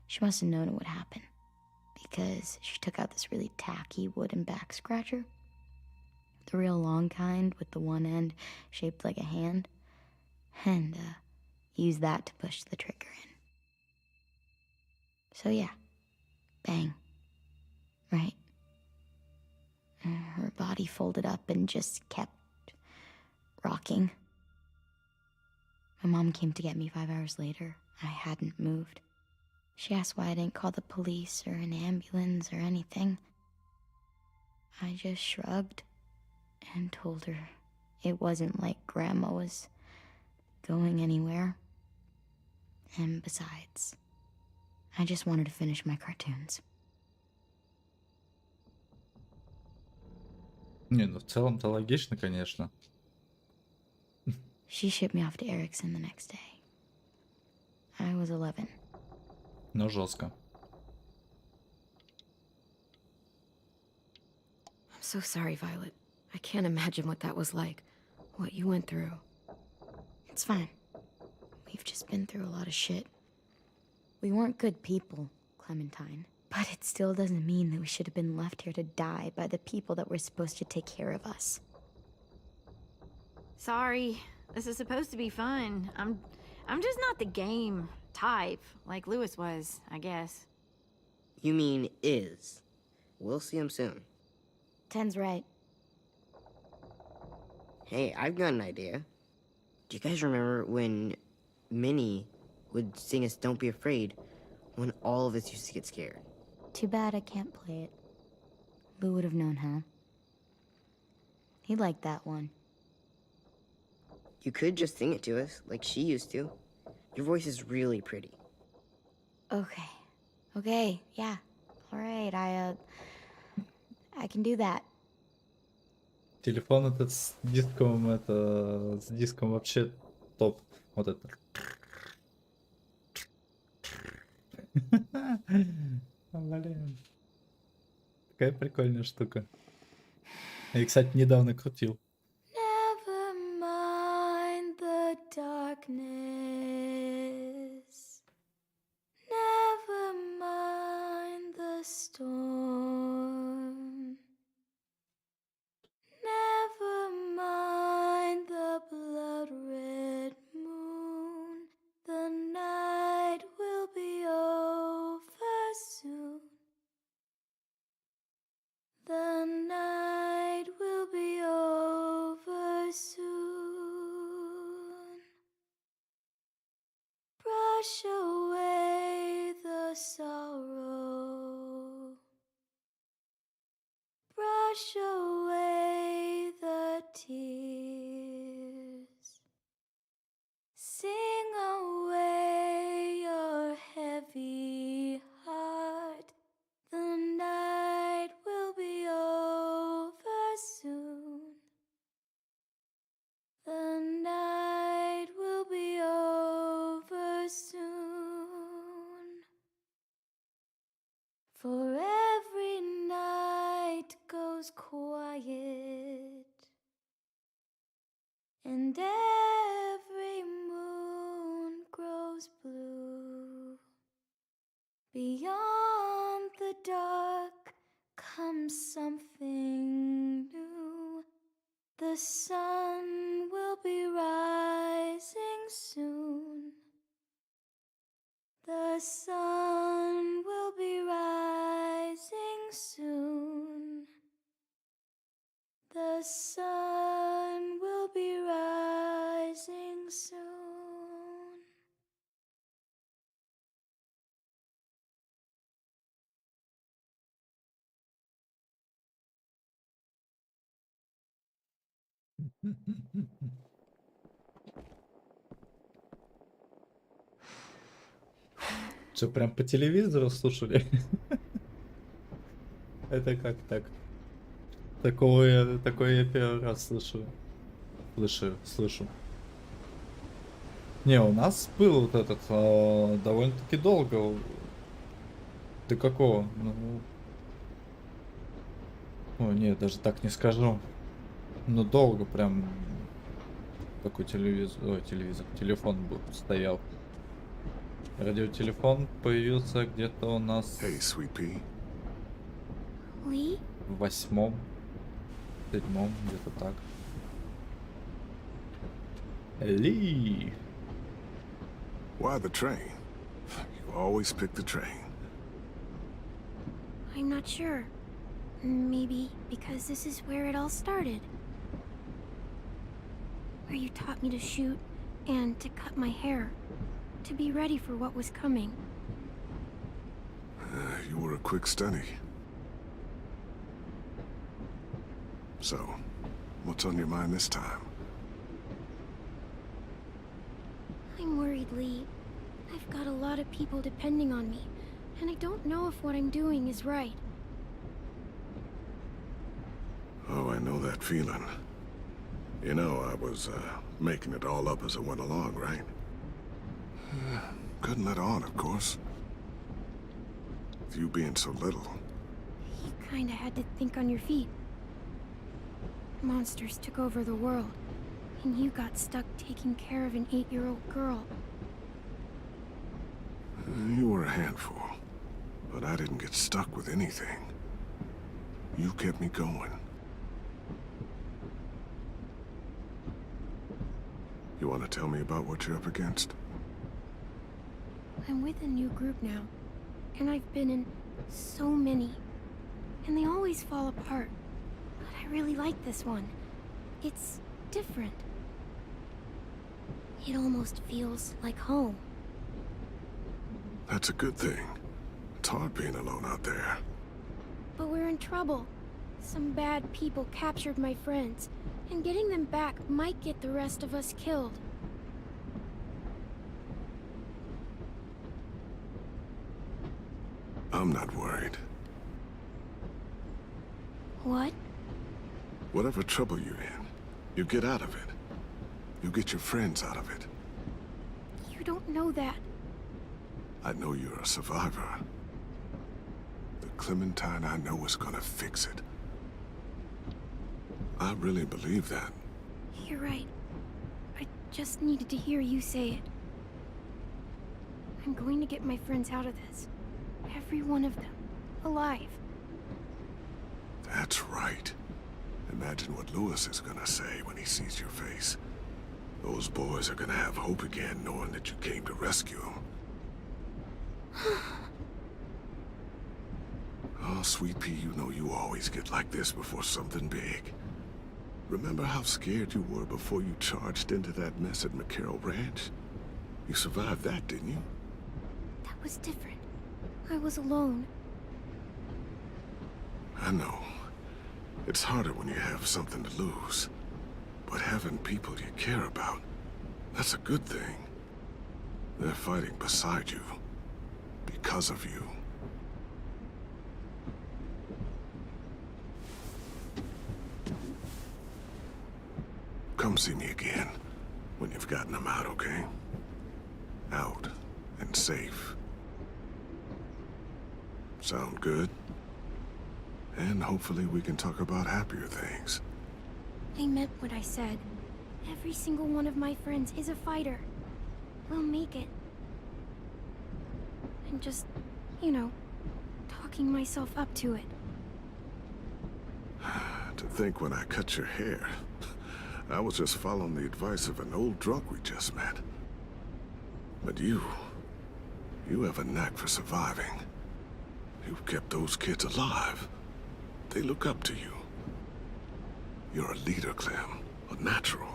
she must have known it would happen, because she took out this really tacky wooden back scratcher. The real long kind with the one end shaped like a hand, and used that to push the trigger in. So yeah, bang, right? Her body folded up and just kept rocking. My mom came to get me 5 hours later. I hadn't moved. She asked why I didn't call the police or an ambulance or anything. I just shrugged and told her it wasn't like Grandma was going anywhere. And besides, I just wanted to finish my cartoons. Не, ну в целом-то логично, конечно. She shipped me off to Erickson the next day. I was 11. Ну, жестко. I'm so sorry, Violet. I can't imagine what that was like. What you went through. It's fine. We've just been through a lot of shit. We weren't good people, Clementine. But it still doesn't mean that we should have been left here to die by the people that were supposed to take care of us. Sorry. This is supposed to be fun. I'm just not the game type, like Lewis was, I guess. You mean is. We'll see him soon. Ten's right. Hey, I've got an idea. Do you guys remember when Minnie would sing us Don't Be Afraid when all of us used to get scared? Too bad I can't play it. Lou would have known how. He liked that one. You could just sing it to us, like she used to. Your voice is really pretty. Okay. Okay, yeah. Alright, I can do that. Телефон этот с диском вообще топ. Вот это. Блин. Такая прикольная штука. Я, кстати, недавно крутил. Never mind the darkness. Never mind the storm. Never mind the blood-red moon. The night will be over soon. The night will be over soon. Brush away the sorrow. Brush away the tears. Sing away your heavy heart. The night will be over soon. The night will be over soon. For every night goes quiet, and every moon grows blue. Beyond the dark comes something new. The sun will be rising soon. The sun will be rising soon. The sun will be rising soon. Что, прям по телевизору слушали? Это как так? Такое я первый раз слышу. Слышу. Не, у нас был вот этот довольно-таки долго. До какого? Ну... О, нет, даже так не скажу. Ну, долго прям такой телефон был, стоял. Радиотелефон появился где-то у нас Hey, sweet pea. Lee? в 8-м, 7-м, где-то так. Ли! Why the train? You always pick the train. I'm not sure. Maybe because this is where it all started. Where you taught me to shoot and to cut my hair. To be ready for what was coming. You were a quick study. So, what's on your mind this time? I'm worried, Lee. I've got a lot of people depending on me, and I don't know if what I'm doing is right. Oh, I know that feeling. You know, I was making it all up as I went along, right? Couldn't let on, of course. With you being so little. You kinda had to think on your feet. Monsters took over the world, and you got stuck taking care of an 8-year-old girl. You were a handful, but I didn't get stuck with anything. You kept me going. You want to tell me about what you're up against? I'm with a new group now, and I've been in so many, and they always fall apart. But I really like this one. It's different. It almost feels like home. That's a good thing. It's hard being alone out there. But we're in trouble. Some bad people captured my friends, and getting them back might get the rest of us killed. I'm not worried. What? Whatever trouble you're in, you get out of it. You get your friends out of it. You don't know that. I know you're a survivor. The Clementine I know is gonna fix it. I really believe that. You're right. I just needed to hear you say it. I'm going to get my friends out of this. Every one of them. Alive. That's right. Imagine what Lewis is gonna say when he sees your face. Those boys are gonna have hope again knowing that you came to rescue them. Oh, Sweet Pea, you know you always get like this before something big. Remember how scared you were before you charged into that mess at McCarroll Ranch? You survived that, didn't you? That was different. I was alone. I know. It's harder when you have something to lose. But having people you care about, that's a good thing. They're fighting beside you. Because of you. Come see me again when you've gotten them out, okay? Out and safe. Sound good? And hopefully we can talk about happier things. I meant what I said. Every single one of my friends is a fighter. We'll make it. I'm just, you know, talking myself up to it. To think when I cut your hair, I was just following the advice of an old drunk we just met. But you have a knack for surviving. You've kept those kids alive. They look up to you. You're a leader, Clem. A natural.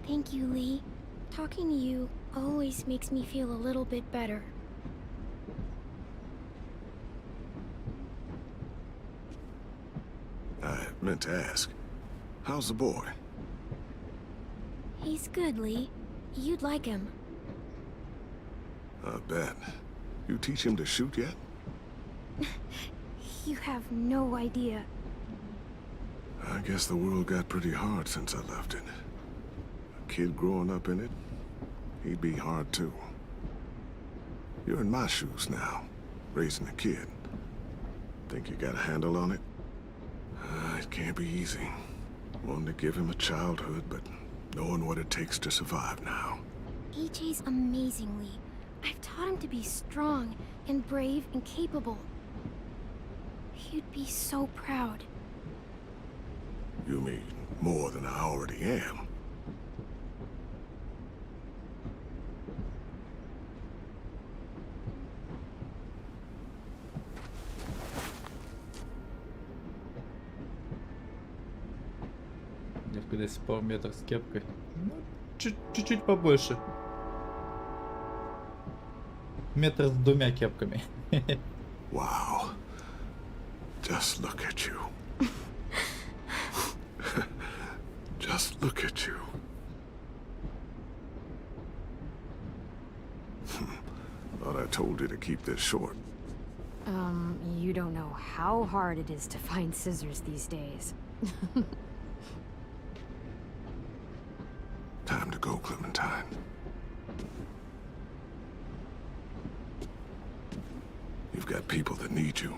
Thank you, Lee. Talking to you always makes me feel a little bit better. I meant to ask, how's the boy? He's good, Lee. You'd like him. I bet. You teach him to shoot yet? You have no idea. I guess the world got pretty hard since I left it. A kid growing up in it, he'd be hard too. You're in my shoes now, raising a kid. Think you got a handle on it? It can't be easy. Wanting to give him a childhood, but knowing what it takes to survive now. AJ's amazing, Lee. I've taught him to be strong and brave and capable. He'd be so proud. You mean more than I already am? Девка до сих пор метр с кепкой. Ну, чуть-чуть побольше. Метр с 2 кепками. Wow. Just look at you. Just look at you. Thought I told you to keep this short. You don't know how hard it is to find scissors these days. go, Clementine. You've got people that need you.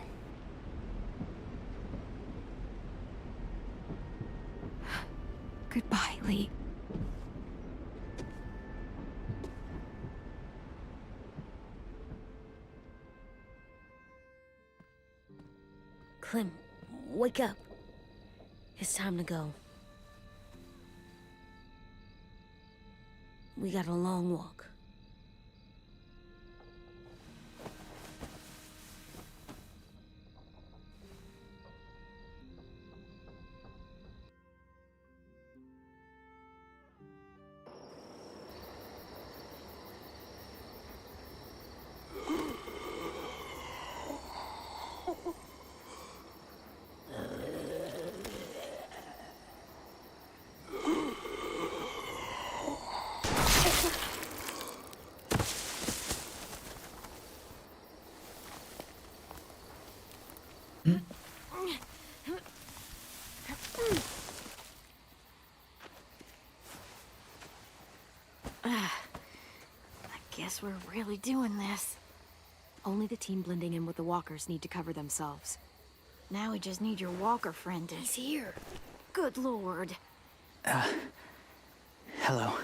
Goodbye, Lee. Clem, wake up. It's time to go. We got a long walk. Guess we're really doing this. Only the team blending in with the walkers need to cover themselves. Now we just need your walker friend to... He's here. Good lord. Hello.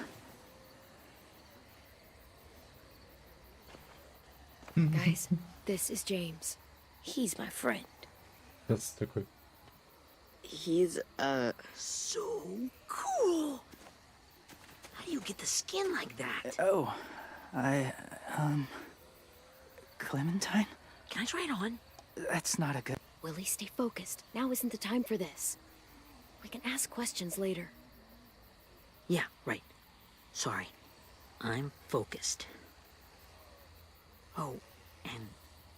Guys, this is James. He's my friend. That's такой. He's, so cool. How do you get the skin like that? Oh, Clementine? Can I try it on? That's not a good... Willie, stay focused. Now isn't the time for this. We can ask questions later. Yeah, right. Sorry. I'm focused. Oh, and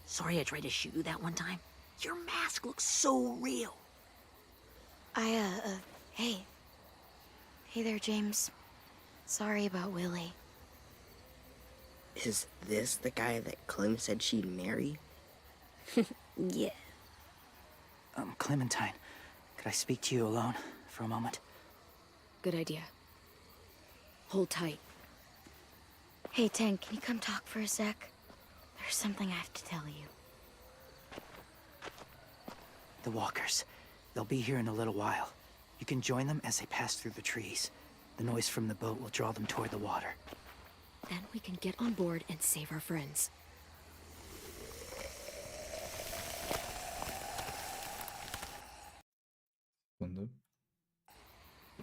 sorry I tried to shoot you that one time. Your mask looks so real. Hey. Hey there, James. Sorry about Willie. Is this the guy that Clem said she'd marry? Yeah. Clementine, could I speak to you alone for a moment? Good idea. Hold tight. Hey, Tank, can you come talk for a sec? There's something I have to tell you. The walkers. They'll be here in a little while. You can join them as they pass through the trees. The noise from the boat will draw them toward the water. Then we can get on board and save our friends. Секунду.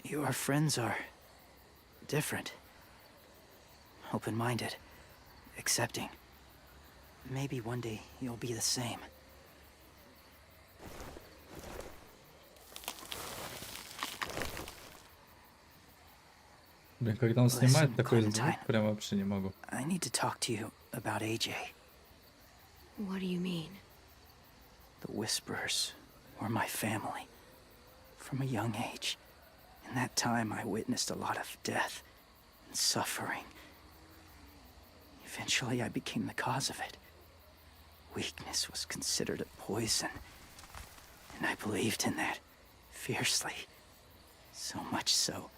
Your friends are... different. Open-minded. Accepting. Maybe one day you'll be the same. Блин, когда он снимает Listen, такой Clementine. звук, прям вообще не могу. I need to talk to you about AJ. What do you mean? The Whisperers were my family. From a young age. In that time, I witnessed a lot of death and suffering. Eventually, I became the cause of it. Weakness was considered a poison. And I believed in that fiercely. So much so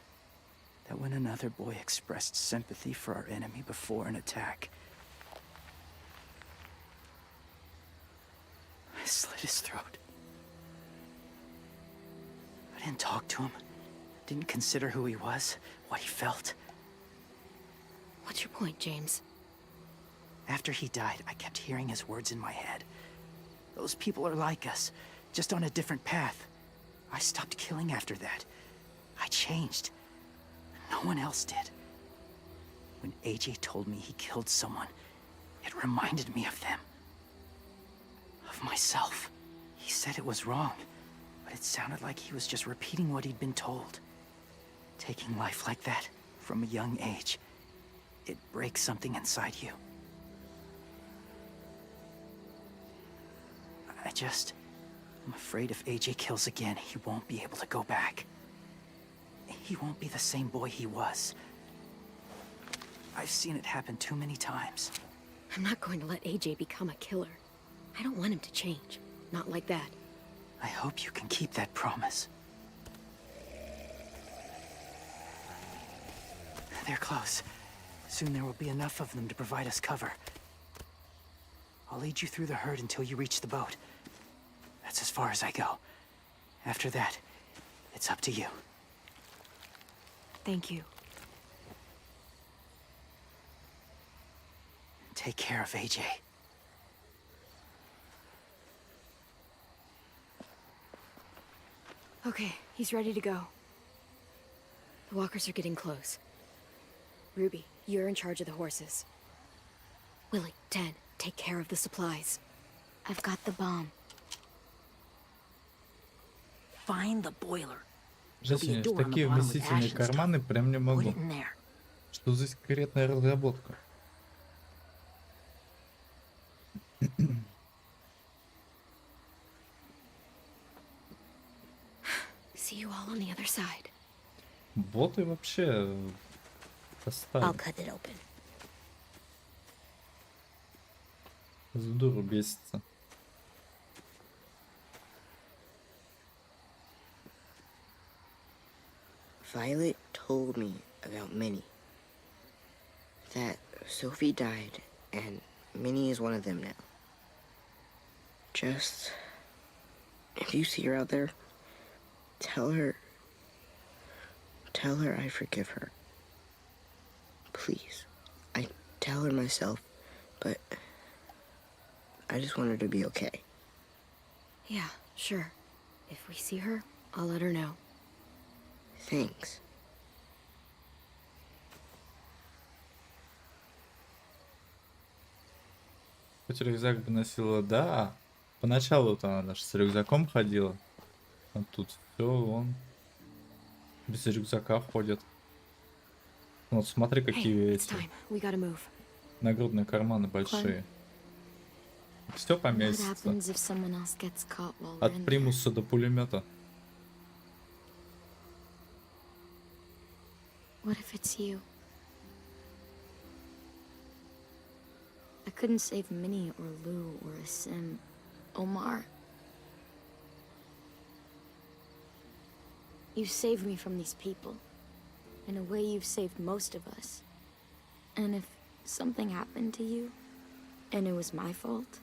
that when another boy expressed sympathy for our enemy before an attack, I slit his throat. I didn't talk to him, didn't consider who he was, what he felt. What's your point, James? After he died, I kept hearing his words in my head. Those people are like us, just on a different path. I stopped killing after that. I changed. No one else did. When AJ told me he killed someone, it reminded me of them. Of myself. He said it was wrong, but it sounded like he was just repeating what he'd been told. Taking life like that, from a young age, it breaks something inside you. I'm afraid if AJ kills again, he won't be able to go back. He won't be the same boy he was. I've seen it happen too many times. I'm not going to let AJ become a killer. I don't want him to change. Not like that. I hope you can keep that promise. They're close. Soon there will be enough of them to provide us cover. I'll lead you through the herd until you reach the boat. That's as far as I go. After that, it's up to you. Thank you. Take care of AJ. Okay, he's ready to go. The walkers are getting close. Ruby, you're in charge of the horses. Willie, Ted, take care of the supplies. I've got the bomb. Find the boiler. Жесть, такие вместительные карманы прям не могу. Что за секретная разработка? See you all on the other side. Боты вообще I'll достали. cut it open. За дуру бесится. Violet told me about Minnie. That Sophie died, and Minnie is one of them now. Just, if you see her out there, tell her I forgive her. Please. I tell her myself, but I just want her to be okay. Yeah, sure. If we see her, I'll let her know. Thanks. Хоть рюкзак бы носила, да. Поначалу-то она же с рюкзаком ходила. А тут все, он без рюкзака ходит. Вот смотри, какие эти нагрудные карманы большие. Все поместится. От примуса до пулемета. What if it's you? I couldn't save Minnie or Lou or Sim. Omar. You saved me from these people. In a way, you've saved most of us. And if something happened to you, and it was my fault,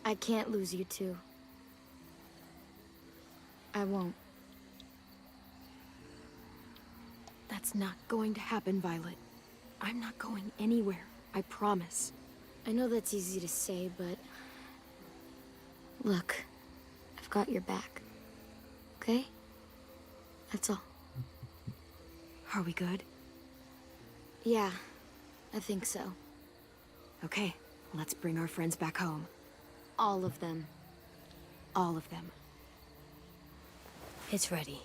I can't lose you too. I won't. That's not going to happen, Violet. I'm not going anywhere, I promise. I know that's easy to say, but... Look, I've got your back. Okay? That's all. Are we good? Yeah, I think so. Okay, let's bring our friends back home. All of them. All of them. It's ready.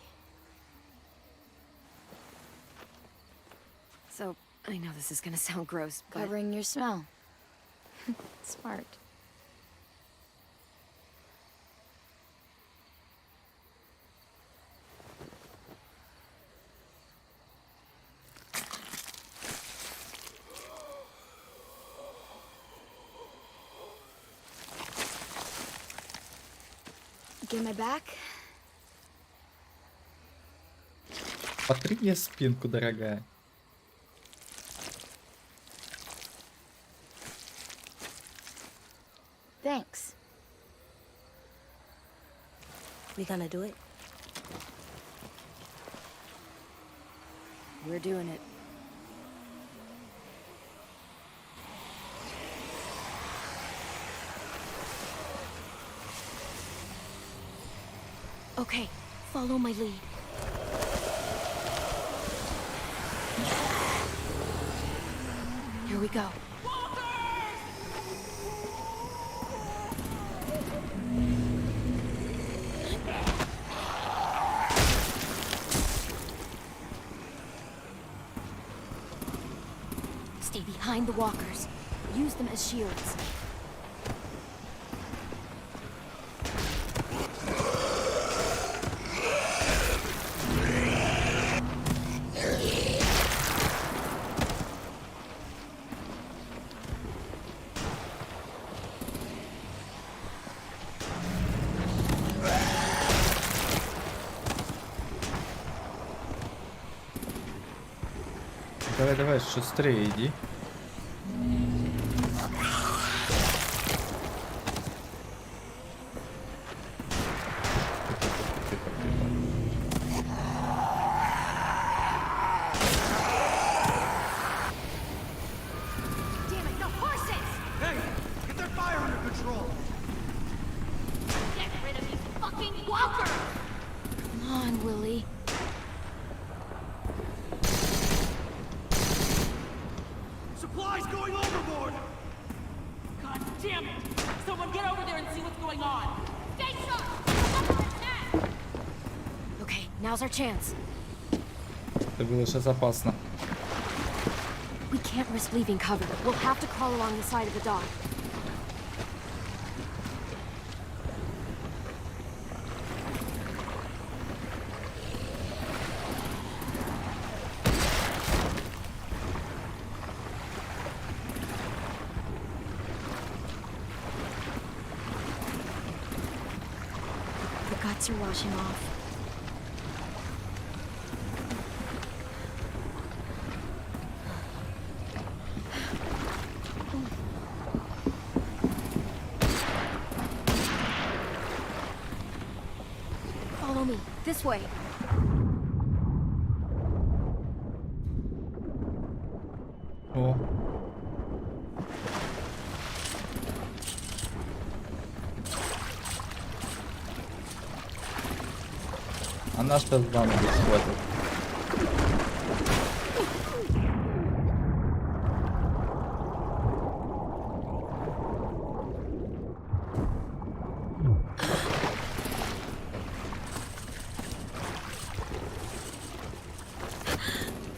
So, I know this is gonna sound gross, but... Covering your smell. Smart. Get my back? Потри мне спинку, дорогая. Thanks. We gonna do it? We're doing it. Okay, follow my lead. Here we go. Stay behind the walkers. Use them as shields. Давай, давай, шустрее иди. Come on, Willie. Supplies going overboard! God damn it! Someone get over there and see what's going on! Stay sharp! Okay, now's our chance. Это было сейчас опасно. We can't risk leaving cover. We'll have to crawl along the side of the dock. The guts are washing off. Follow me. This way. О. Она что в ванну схватит?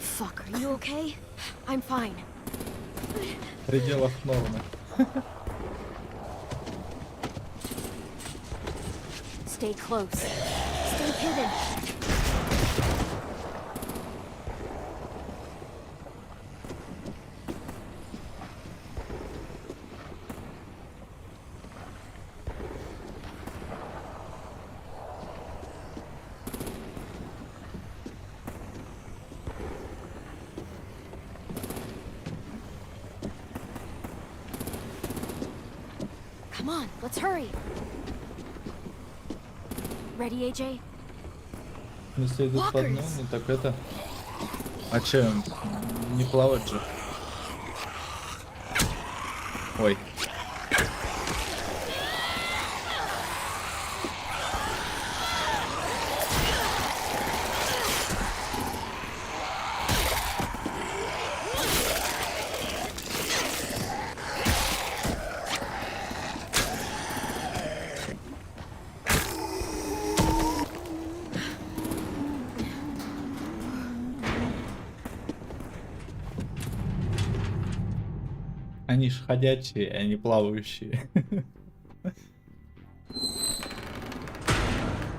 Fuck, are you okay? I'm fine. В пределах нормы. Stay close. Stay hidden. Come on, let's hurry. Ready, AJ? Если идут по дну, ну так это... А че, не плавать же? Ой. Они ж ходячие, а не плавающие.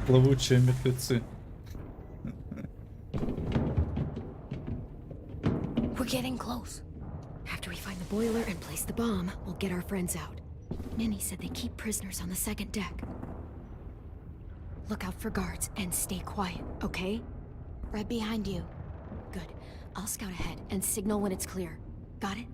Плавучие мертвецы. We're getting close. After we find the boiler and place the bomb, we'll get our friends out. Minnie said they keep prisoners on the second deck. Look out for guards and stay quiet, okay? Right behind you. Good. I'll scout ahead and signal when it's clear. Got it?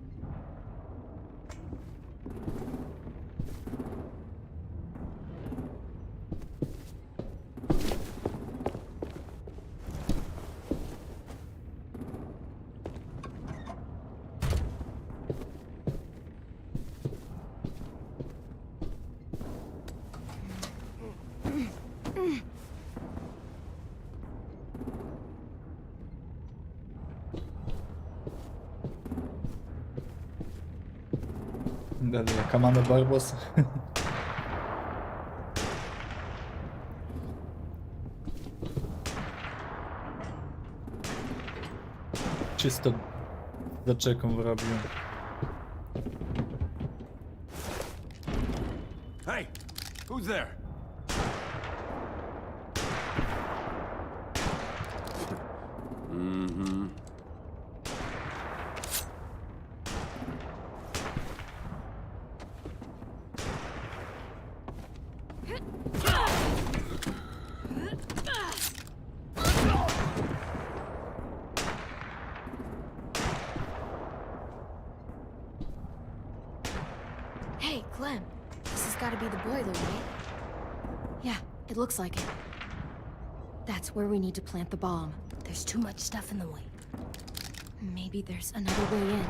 Да-да, команда Барбоса. Чисто за Джеком Воробьем. Hey, who's there? Mm-hmm. boiler, right? Yeah, it looks like it. That's where we need to plant the bomb. There's too much stuff in the way. Maybe there's another way in.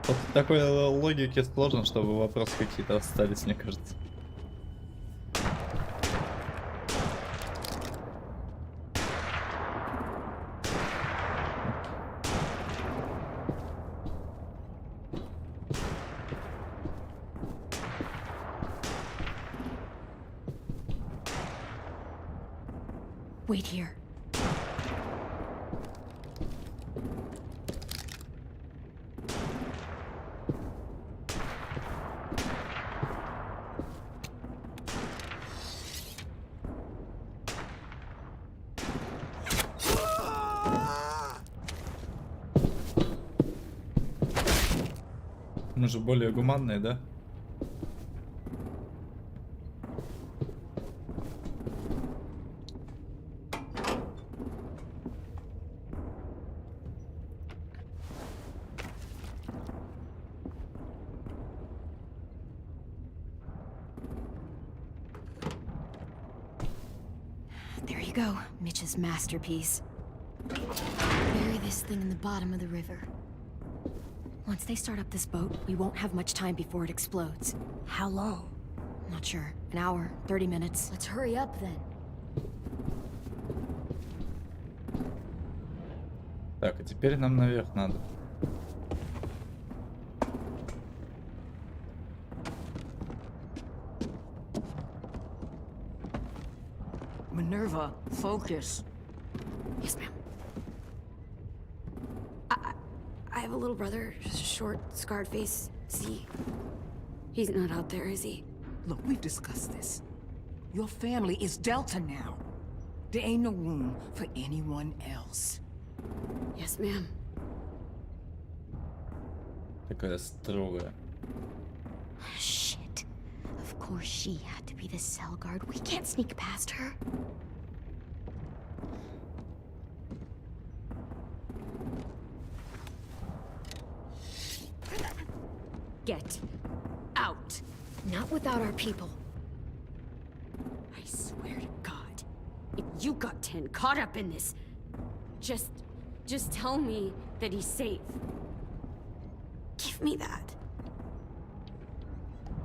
Вот такой логике сложно, чтобы вопросы какие-то остались, мне кажется. Wait here. Мы же более гуманные, да? There you go, Mitch's masterpiece. Bury this thing in the bottom of the river. Once they start up this boat, we won't have much time before it explodes. How long? Not sure. An hour, 30 minutes. Let's hurry up then. Так, а теперь нам наверх надо. Minerva, focus. Yes, ma'am. I have a little brother, short, scarred face. See? He's not out there, is he? Look, we've discussed this. Your family is Delta now. There ain't no room for anyone else. Yes, ma'am. Такая строгая. Shit. Of course she had to be the cell guard. We can't sneak past her. Get out. Not without our people. I swear to God, if you got 10 caught up in this, just tell me that he's safe. Give me that.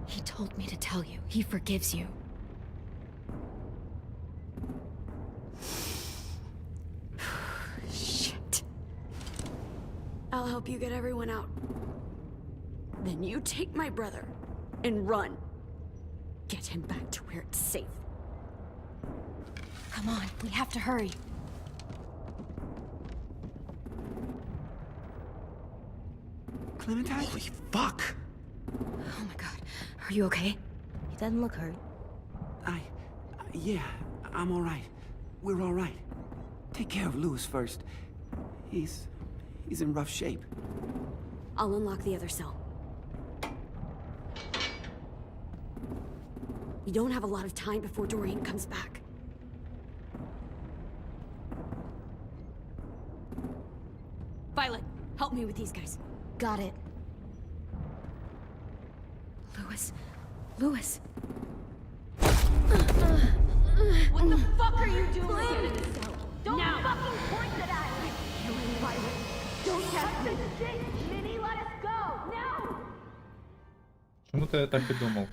He told me to tell you. He forgives you. Shit. I'll help you get everyone out. Then you take my brother and run. Get him back to where it's safe. Come on, we have to hurry. Clementine? Holy fuck! Oh my god. Are you okay? He doesn't look hurt. Yeah, I'm all right. We're all right. Take care of Lewis first. He's in rough shape. I'll unlock the other cell. We don't have a lot of time before Dorian comes back. Violet, help me with these guys. Got it. Lewis. Lewis. What the fuck are you doing? Get in the cell. Don't now. fucking point it at me! Killing Violet. Don't touch this shit! Minnie, let us go! No! Почему-то я так и думал.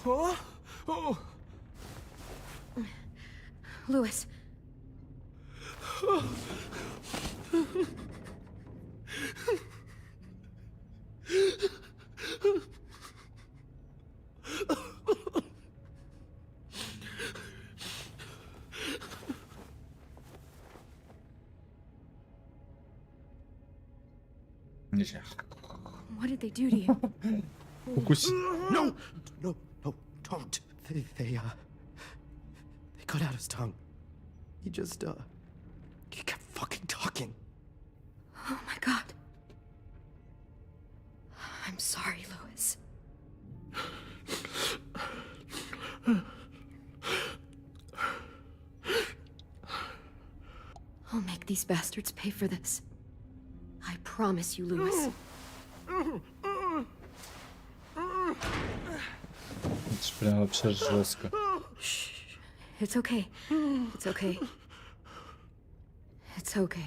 Huh? Oh. Lewis. Нельзя. What did they do to you? Укуси. No, don't. They cut out his tongue. He just, he kept fucking talking. Oh my god. I'm sorry, Louis. I'll make these bastards pay for this. I promise you, Louis. Это ж прям вообще жестко. Shh. It's okay. It's okay. It's okay.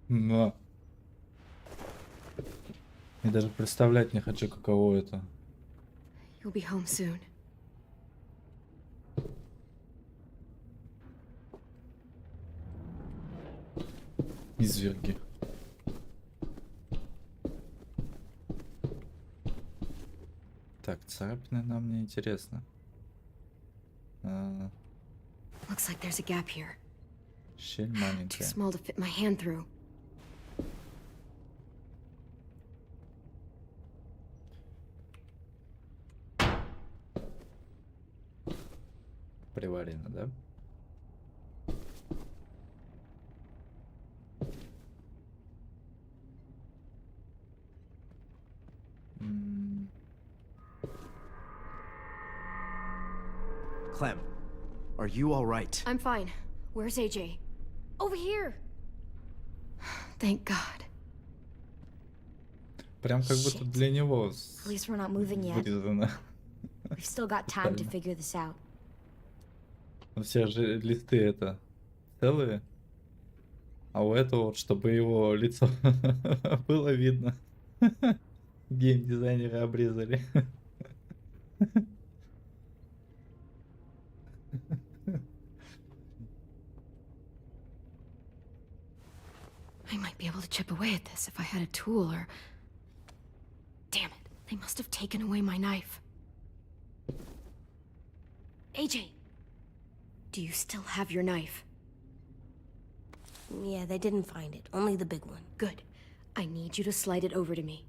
Но. Я даже представлять не хочу, каково это. You'll be home soon. Изверги. Так, царапины нам не интересно. Looks like there's a gap here. Щель Too маленькая. small to fit my hand through. Приварено, да? Clem, are you all right? I'm fine. Where's AJ? Over here. Thank God. Прям как будто для него At least we're not moving yet. вырезано. We've still got time to figure this out. Все же листы это целые. А у этого вот, чтобы его лицо было видно. Геймдизайнеры обрезали. I might be able to chip away at this if I had a tool or... Damn it. They must have taken away my knife. AJ! Do you still have your knife? Yeah, they didn't find it. Only the big one. Good. I need you to slide it over to me.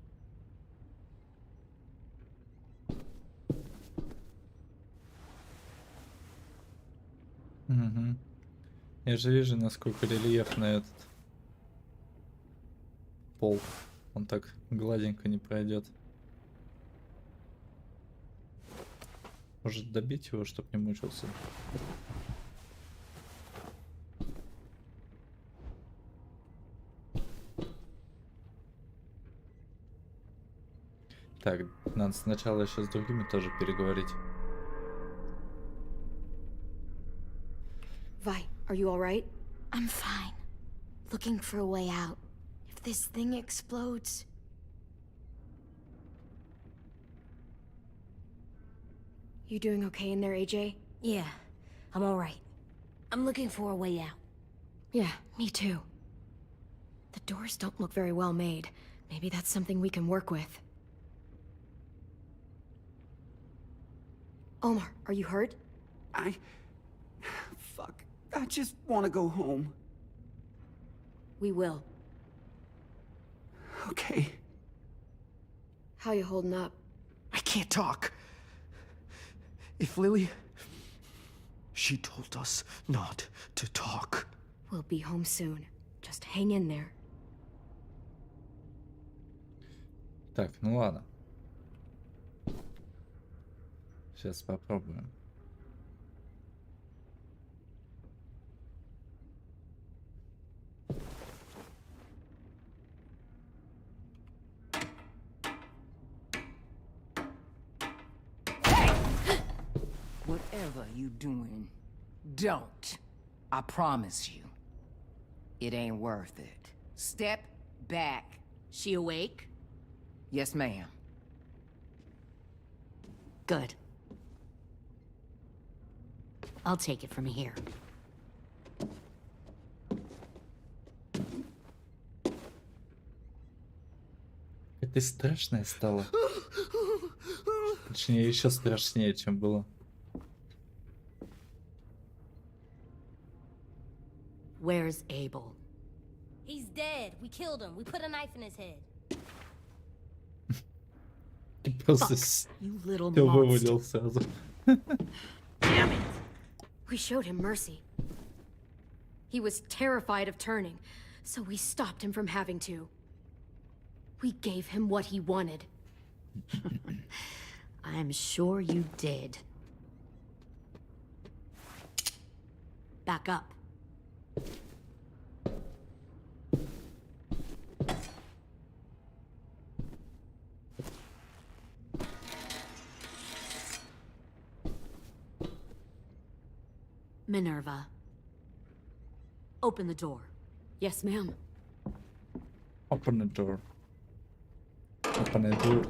Угу. Я же вижу, насколько рельефно этот пол. Он так гладенько не пройдет. Может добить его, чтоб не мучился. Так, надо сначала еще с другими тоже переговорить. Vi, are you alright? I'm fine. Looking for a way out. If this thing explodes... You doing okay in there, AJ? Yeah, I'm alright. I'm looking for a way out. Yeah, me too. The doors don't look very well made. Maybe that's something we can work with. Omar, are you hurt? Fuck. I just want to go home. We will. Okay. How you holding up? I can't talk. If Lilly... She told us not to talk. We'll be home soon. Just hang in there. Так, ну ладно. Сейчас попробуем. Whatever you doing, don't. I promise you. It ain't worth it. Step back. She awake? Yes, ma'am. Good. I'll take it from here. Это страшное стало. Точнее, еще страшнее, чем было. Where's Abel? He's dead. We killed him. We put a knife in his head. Ты просто You little все monster. вывалил сразу. Damn it! We showed him mercy. He was terrified of turning, so we stopped him from having to. We gave him what he wanted. I'm sure you did. Back up. Minerva. Open the door. Yes, ma'am. Open the door. Open the door.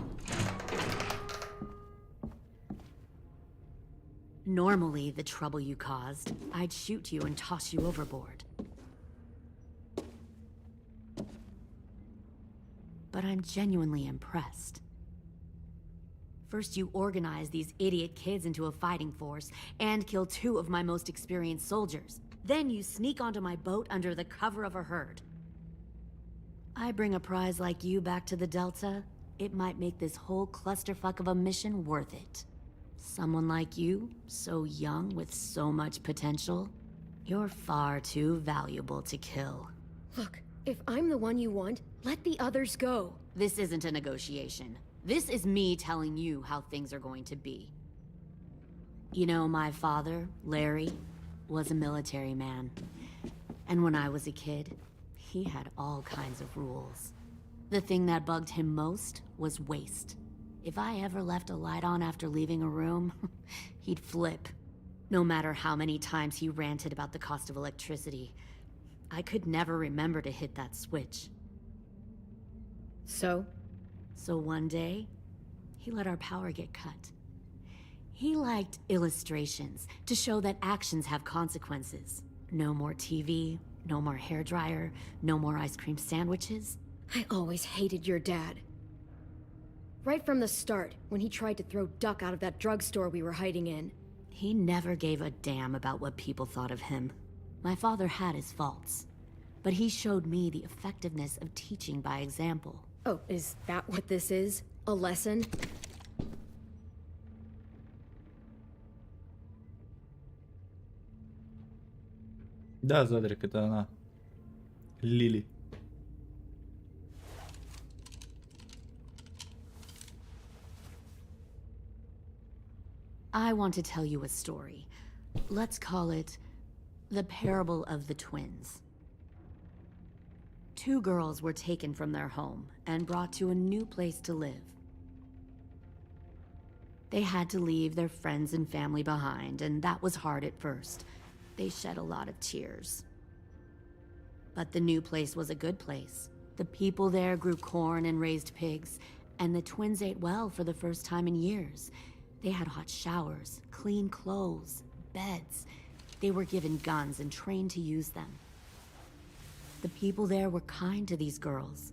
Normally, the trouble you caused, I'd shoot you and toss you overboard. But I'm genuinely impressed. First, you organize these idiot kids into a fighting force and kill 2 of my most experienced soldiers. Then you sneak onto my boat under the cover of a herd. I bring a prize like you back to the Delta, it might make this whole clusterfuck of a mission worth it. Someone like you, so young with so much potential, you're far too valuable to kill. Look, if I'm the one you want, let the others go. This isn't a negotiation. This is me telling you how things are going to be. You know, my father, Larry, was a military man. And when I was a kid, he had all kinds of rules. The thing that bugged him most was waste. If I ever left a light on after leaving a room, he'd flip. No matter how many times he ranted about the cost of electricity, I could never remember to hit that switch. So one day, he let our power get cut. He liked illustrations to show that actions have consequences. No more TV, no more hairdryer, no more ice cream sandwiches. I always hated your dad. Right from the start, when he tried to throw Duck out of that drugstore we were hiding in. He never gave a damn about what people thought of him. My father had his faults, but he showed me the effectiveness of teaching by example. Oh, is that what this is? A lesson? Да, Задрик, это она. Лили. I want to tell you a story. Let's call it the parable of the twins. 2 girls were taken from their home and brought to a new place to live. They had to leave their friends and family behind, and that was hard at first. They shed a lot of tears. But the new place was a good place. The people there grew corn and raised pigs, and the twins ate well for the first time in years. They had hot showers, clean clothes, beds. They were given guns and trained to use them. The people there were kind to these girls.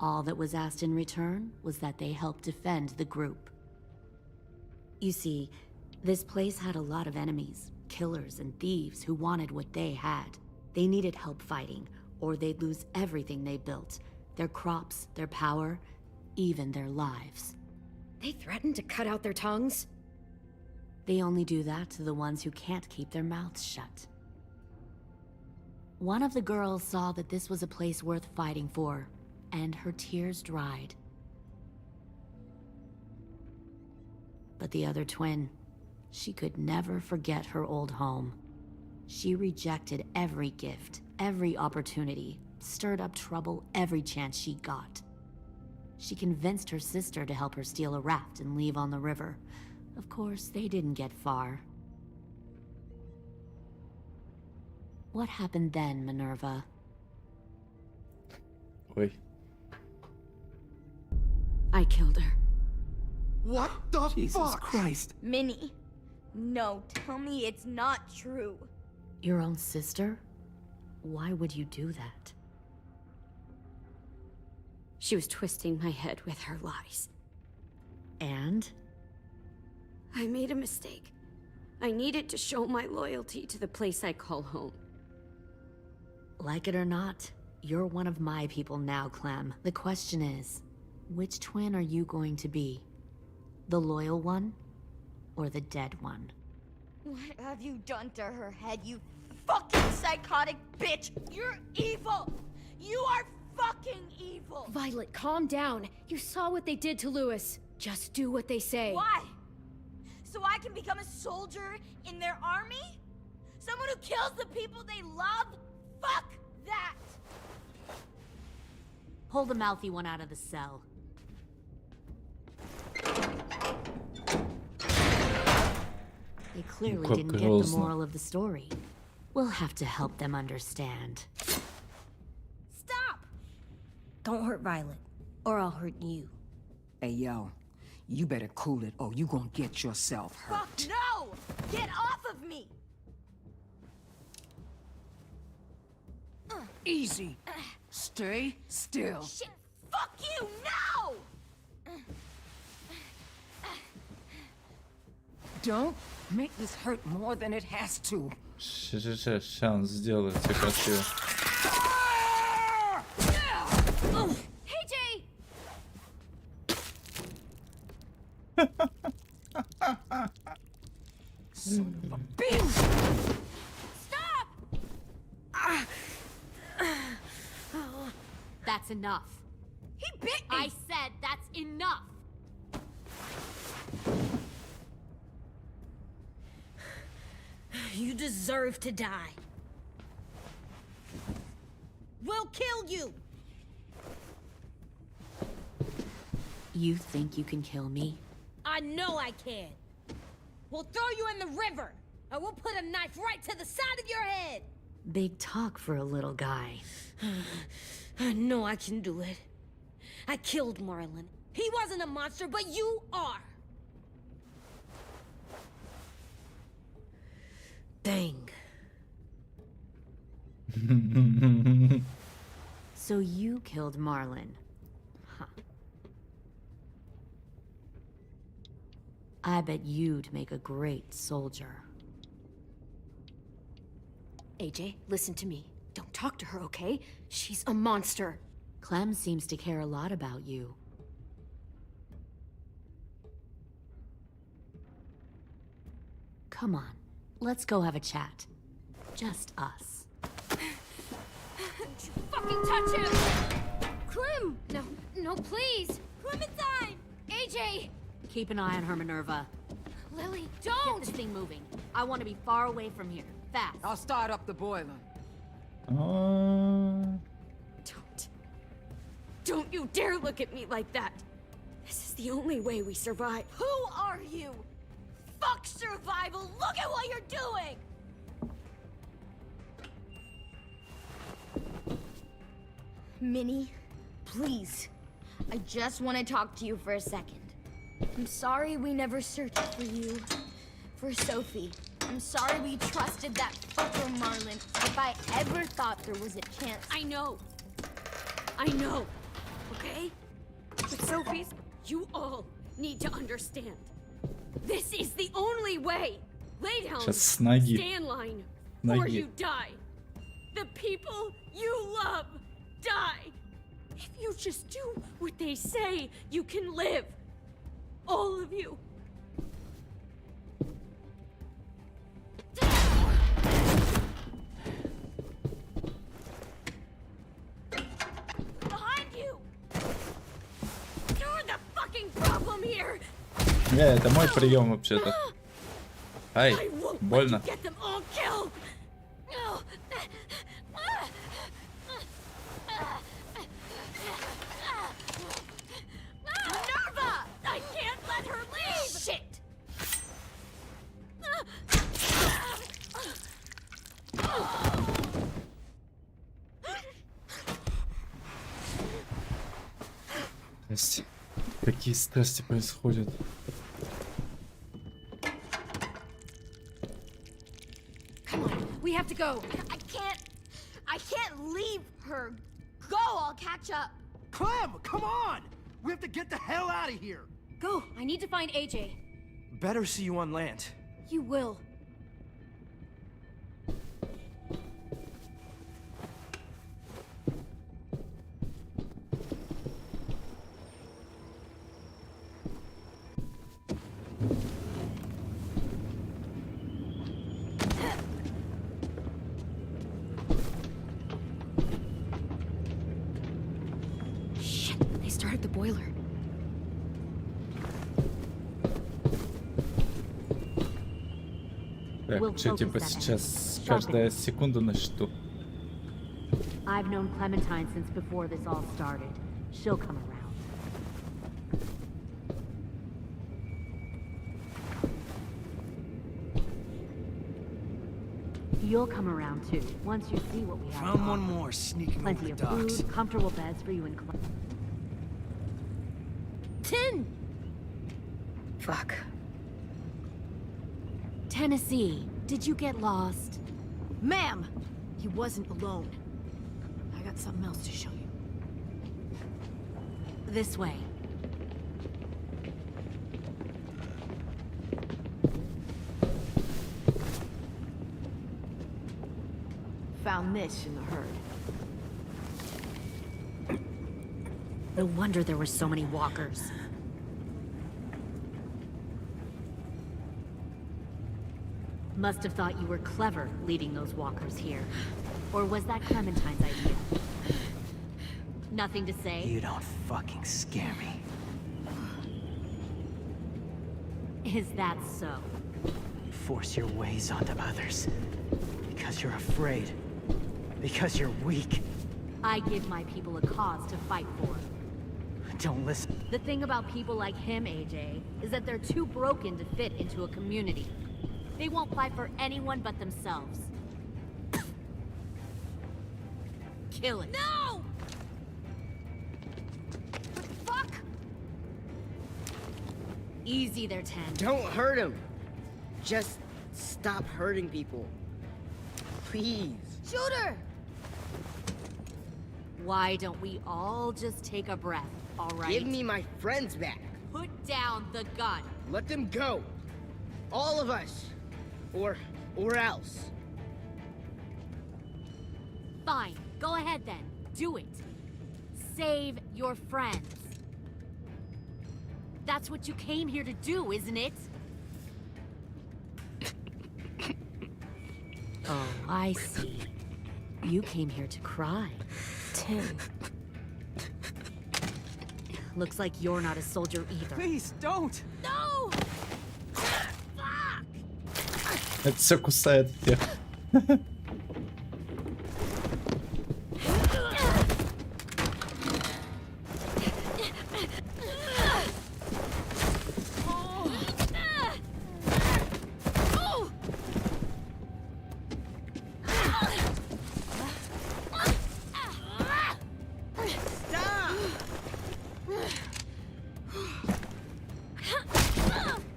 All that was asked in return was that they help defend the group. You see, this place had a lot of enemies, killers and thieves who wanted what they had. They needed help fighting, or they'd lose everything they built. Their crops, their power, even their lives. They threatened to cut out their tongues? They only do that to the ones who can't keep their mouths shut. One of the girls saw that this was a place worth fighting for, and her tears dried. But the other twin, she could never forget her old home. She rejected every gift, every opportunity, stirred up trouble every chance she got. She convinced her sister to help her steal a raft and leave on the river. Of course, they didn't get far. What happened then, Minerva? Ой. I killed her. What the Jesus fuck? Christ. Minnie, no, tell me it's not true. Your own sister? Why would you do that? She was twisting my head with her lies. And? I made a mistake. I needed to show my loyalty to the place I call home. Like it or not, you're one of my people now, Clem. The question is, which twin are you going to be? The loyal one, or the dead one? What have you done to her head, you fucking psychotic bitch? You're evil! You are fucking evil! Violet, calm down. You saw what they did to Lewis. Just do what they say. Why? So I can become a soldier in their army? Someone who kills the people they love? Fuck that! Pull the mouthy one out of the cell. They clearly Как didn't get the грозно. moral of the story. We'll have to help them understand. Stop! Don't hurt Violet, or I'll hurt you. Hey, yo. You better cool it or you gonna get yourself hurt. Fuck no! Get off of me! Easy. Stay still. Shit! Fuck you! No! Don't make this hurt more than it has to. Сейчас он сделает все красиво. Hey, Jay! Son of a bitch! Stop! That's enough. He bit me! I said that's enough. You deserve to die. We'll kill you! You think you can kill me? I know I can. We'll throw you in the river, and we'll put a knife right to the side of your head. Big talk for a little guy. I know I can do it. I killed Marlon. He wasn't a monster, but you are. Dang. So you killed Marlon. Huh. I bet you'd make a great soldier. AJ, listen to me. Don't talk to her, okay? She's a monster. Clem seems to care a lot about you. Come on, let's go have a chat. Just us. Don't you fucking touch him! Clem! No, please! Clementine! AJ! Keep an eye on her, Minerva. Lily, Get don't! this thing moving. I want to be far away from here. Fast. I'll start up the boiler. Don't you dare look at me like that! This is the only way we survive. Who are you? Fuck survival! Look at what you're doing! Minnie, please. I just want to talk to you for a second. I'm sorry we never searched for you. For Sophie. I'm sorry we trusted that fucker Marlon. If I ever thought there was a chance. I know, okay? But Sophie's, you all need to understand. This is the only way. Lay down, Сейчас с ноги. stand line, Ноги. or you die. The people you love die. If you just do what they say, you can live. All of you. Behind you! You're the fucking problem here. Это мой прием вообще-то. Ай, I won't let больно. you get them all killed. Minerva! I can't let her leave. Shit! Страсти. Какие страсти происходят? Come on, we have to go. I can't leave her. Go, I'll catch up. Clem, come on! We have to get the hell out of here! Go. I need to find AJ. Better see you on land. You will. the boiler. Так, что типа сейчас каждая секунда на счету. I've known Clementine since before this all started. She'll come around. You'll come around too, once you see what we have. Found one more sneaking over Plenty the of docks. food, comfortable beds for you and Clem. 10! Fuck. Tennessee, did you get lost? Ma'am! He wasn't alone. I got something else to show you. This way. Found this in the herd. No wonder there were so many walkers. Must have thought you were clever leading those walkers here. Or was that Clementine's idea? Nothing to say? You don't fucking scare me. Is that so? You force your ways onto others. Because you're afraid. Because you're weak. I give my people a cause to fight for. Don't listen. The thing about people like him, AJ, is that they're too broken to fit into a community. They won't fight for anyone but themselves. Kill it. No! What the fuck? Easy there, 10. Don't hurt him. Just stop hurting people. Please. Shoot her! Why don't we all just take a breath, all right? Give me my friends back. Put down the gun. Let them go. All of us. Or else. Fine. Go ahead then. Do it. Save your friends. That's what you came here to do, isn't it? Oh, I see. You came here to cry. Tim. Looks like you're not a soldier either. Please, don't! No! Это все кусает всех.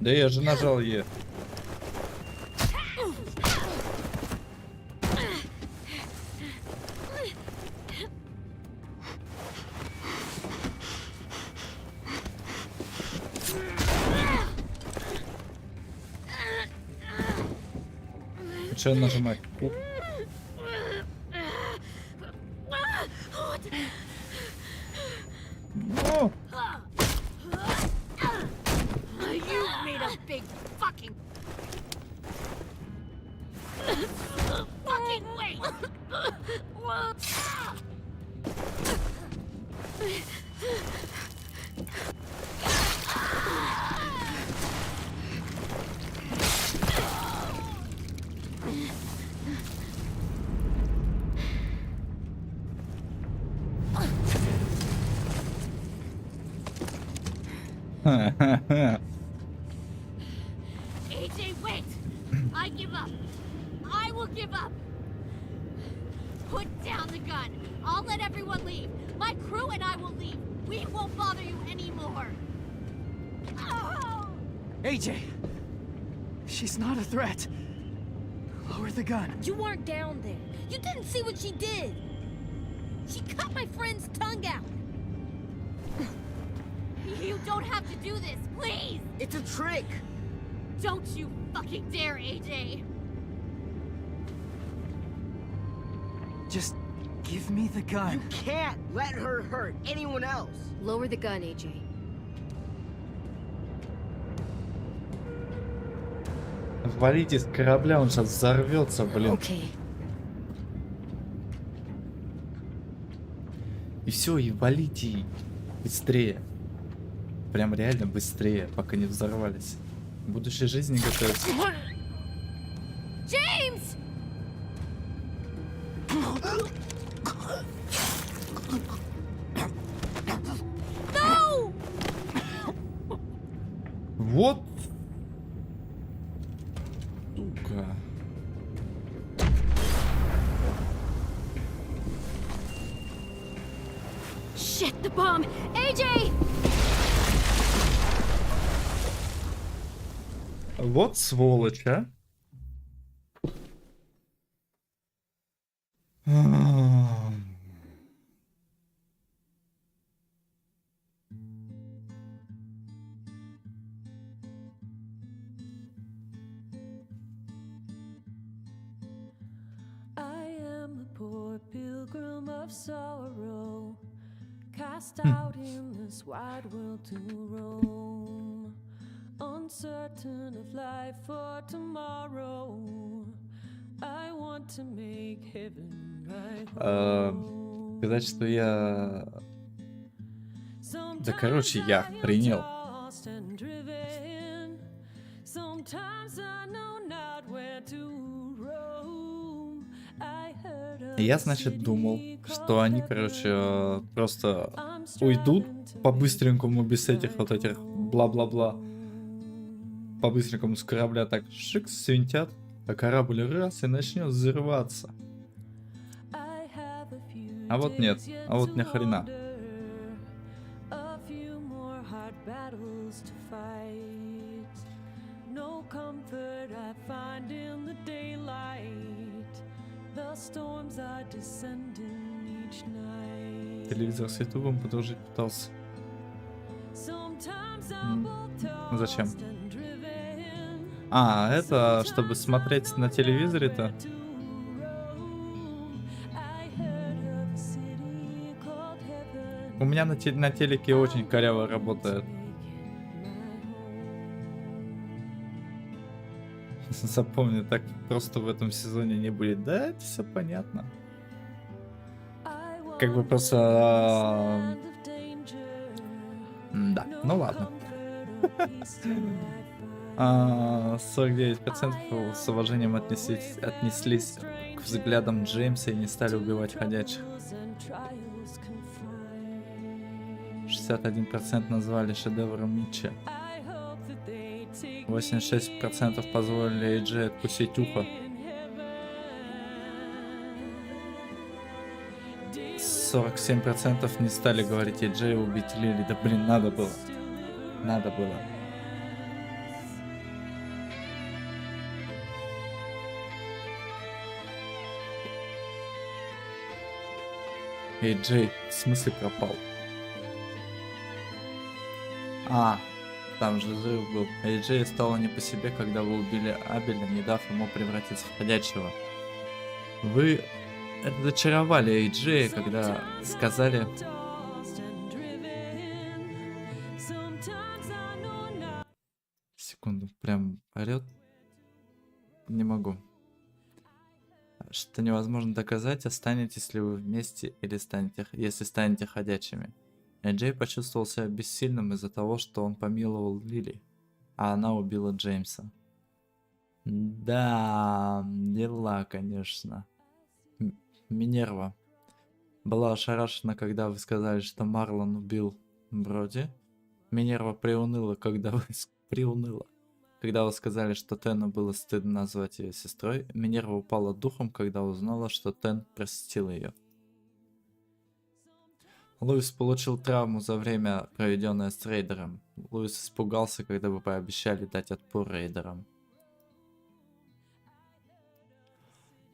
Да я же нажал Е. Что нажимать? Ну. You made a big fucking wait. AJ, wait! I give up. I will give up. Put down the gun. I'll let everyone leave. My crew and I will leave. We won't bother you anymore. Oh! AJ! She's not a threat. Lower the gun. You weren't down there. You didn't see what she did. She cut my friend's tongue out. You don't have to do this, please! It's a trick. Don't you fucking dare, AJ! Just give me the gun. You can't let her hurt anyone else. Lower the gun, AJ. Валите с корабля, он сейчас взорвется, блин. Okay. И все, и валите. Быстрее. Прям реально быстрее, пока не взорвались. В будущей жизни готовятся. James! No! Вот. Сука. Shit, the bomb! AJ! Вот сволочь, а. I am a poor pilgrim of sorrow, cast out in this wide world to roam, uncertain of life for tomorrow. I want to make heaven my home. Сказать, что я... Да, короче, я принял. Я, значит, думал, что они, короче, просто уйдут по-быстренькому, без этих вот этих бла-бла-бла. По-быстренькому с корабля так шик свинтят, а корабль раз и начнет взрываться. А вот нет, а вот ни хрена. Телевизор с ютубом продолжить пытался. Зачем? А, это чтобы смотреть на телевизоре-то? У меня на телеке очень коряво работает. Запомни, так просто в этом сезоне не будет. Да, это все понятно. Как бы просто... Да, ну ладно. 49% с уважением отнеслись к взглядам Джеймса и не стали убивать ходячих. 61% назвали шедевром Митча. 86% позволили Эйджей откусить ухо. 47% не стали говорить Эйджею убить Лилли. Да блин, надо было. Надо было. Эйджей в смысле пропал? А, там же взрыв был. Эйджей стало не по себе, когда вы убили Абеля, не дав ему превратиться в ходячего. Вы разочаровали Эйджея, когда сказали... Секунду, прям орёт. Не могу. Что невозможно доказать, останетесь ли вы вместе или если станете ходячими. Эйджей почувствовал себя бессильным из-за того, что он помиловал Лилли, а она убила Джеймса. Да, дела, конечно. Минерва была ошарашена, когда вы сказали, что Марлон убил Броди. Минерва приуныла, когда вы сказали, что Тену было стыдно назвать ее сестрой. Минерва упала духом, когда узнала, что Тен простил ее. Луис получил травму за время, проведенное с рейдером. Луис испугался, когда вы пообещали дать отпор рейдерам.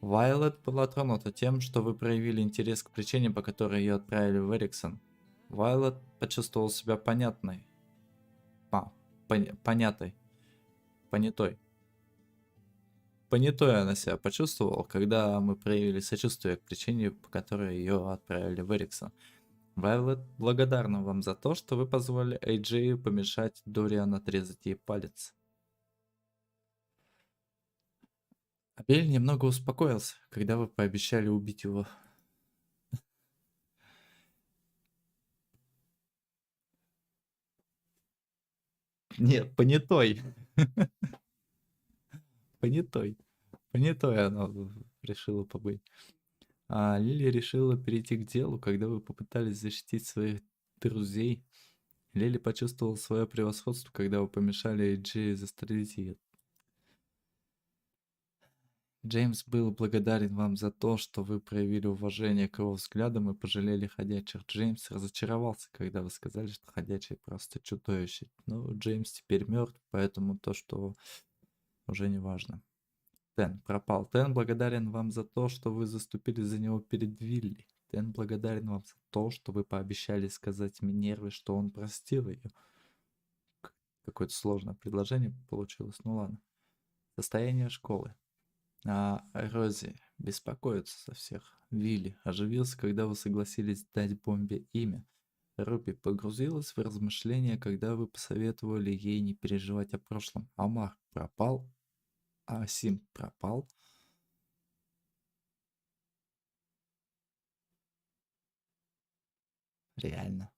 Вайлет была тронута тем, что вы проявили интерес к причине, по которой ее отправили в Эриксон. Вайлет почувствовал себя понятой. Понятой она себя почувствовала, когда мы проявили сочувствие к причине, по которой ее отправили в Эриксон. Вайлет благодарна вам за то, что вы позволили Эйджею помешать Дориан отрезать ей палец. Абель немного успокоился, когда вы пообещали убить его. Нет, понятой. Понятой. Понятой она решила побыть. А Лилли решила перейти к делу, когда вы попытались защитить своих друзей. Лилли почувствовала свое превосходство, когда вы помешали Джей застрелить ее. Джеймс был благодарен вам за то, что вы проявили уважение к его взглядам и пожалели ходячих. Джеймс разочаровался, когда вы сказали, что ходячие просто чудовище. Но Джеймс теперь мертв, поэтому то, что уже не важно. Тен пропал. Тен благодарен вам за то, что вы заступили за него перед Вилли. Тен благодарен вам за то, что вы пообещали сказать Минерве, что он простил ее. Какое-то сложное предложение получилось, ну ладно. Состояние школы. Рози беспокоится со всех. Вилли оживился, когда вы согласились дать бомбе имя. Руби погрузилась в размышления, когда вы посоветовали ей не переживать о прошлом. Амар пропал, а Сим пропал. Реально.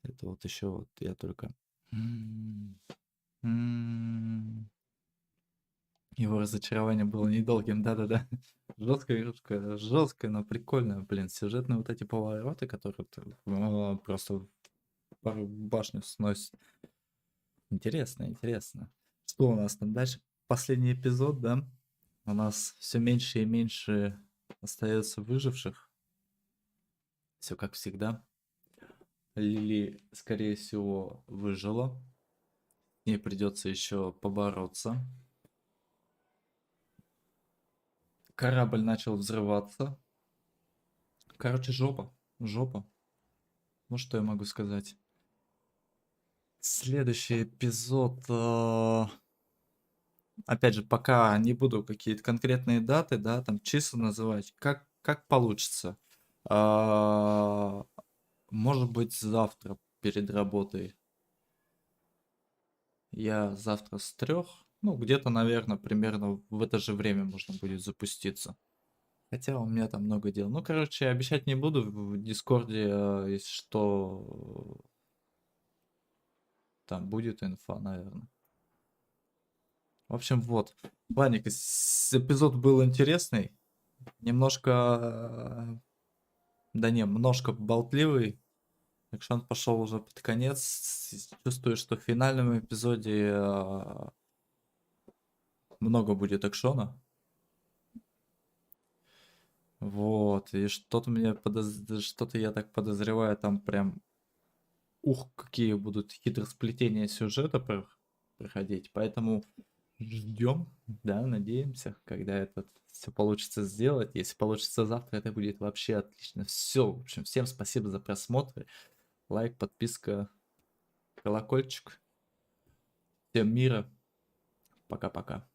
Это вот еще вот я только... Его разочарование было недолгим, да-да-да. Жесткое, но прикольное, блин. Сюжетные вот эти повороты, которые просто башню сносят. Интересно, интересно. Что у нас там дальше? Последний эпизод, да? У нас все меньше и меньше остается выживших. Все как всегда. Лили, скорее всего, выжила. Ей придется еще побороться. Корабль начал взрываться. Короче, жопа. Жопа. Ну, что я могу сказать? Следующий эпизод... Опять же, пока не буду какие-то конкретные даты, да, там числа называть. Как получится. Может быть, завтра перед работой. Я завтра с 3. Ну, где-то, наверное, примерно в это же время можно будет запуститься. Хотя у меня там много дел. Ну, короче, обещать не буду. В Дискорде, если что, там будет инфа, наверное. В общем, вот. Ладненько, эпизод был интересный. Немножко... Да не, немножко болтливый. Экшон пошел уже под конец. Чувствую, что в финальном эпизоде много будет экшона. Вот, и что-то что-то я так подозреваю, там прям, какие будут хитросплетения сюжета проходить, поэтому ждем, да, надеемся, когда это все получится сделать. Если получится завтра, это будет вообще отлично. Все, в общем, всем спасибо за просмотр, лайк, подписка, колокольчик. Всем мира, пока-пока.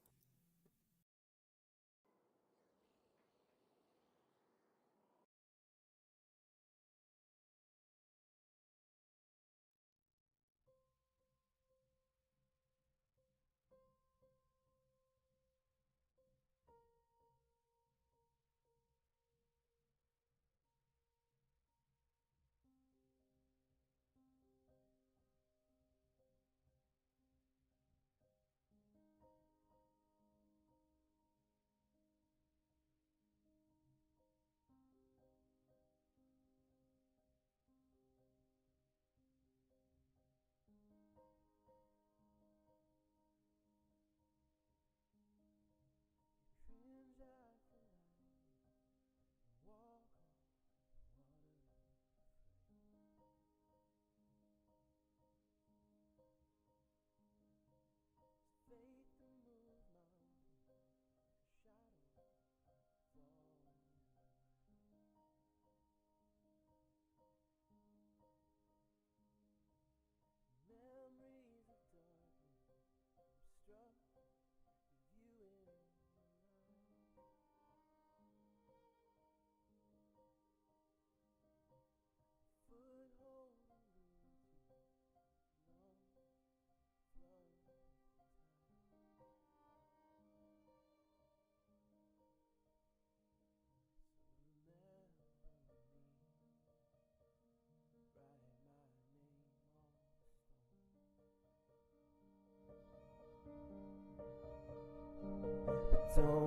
so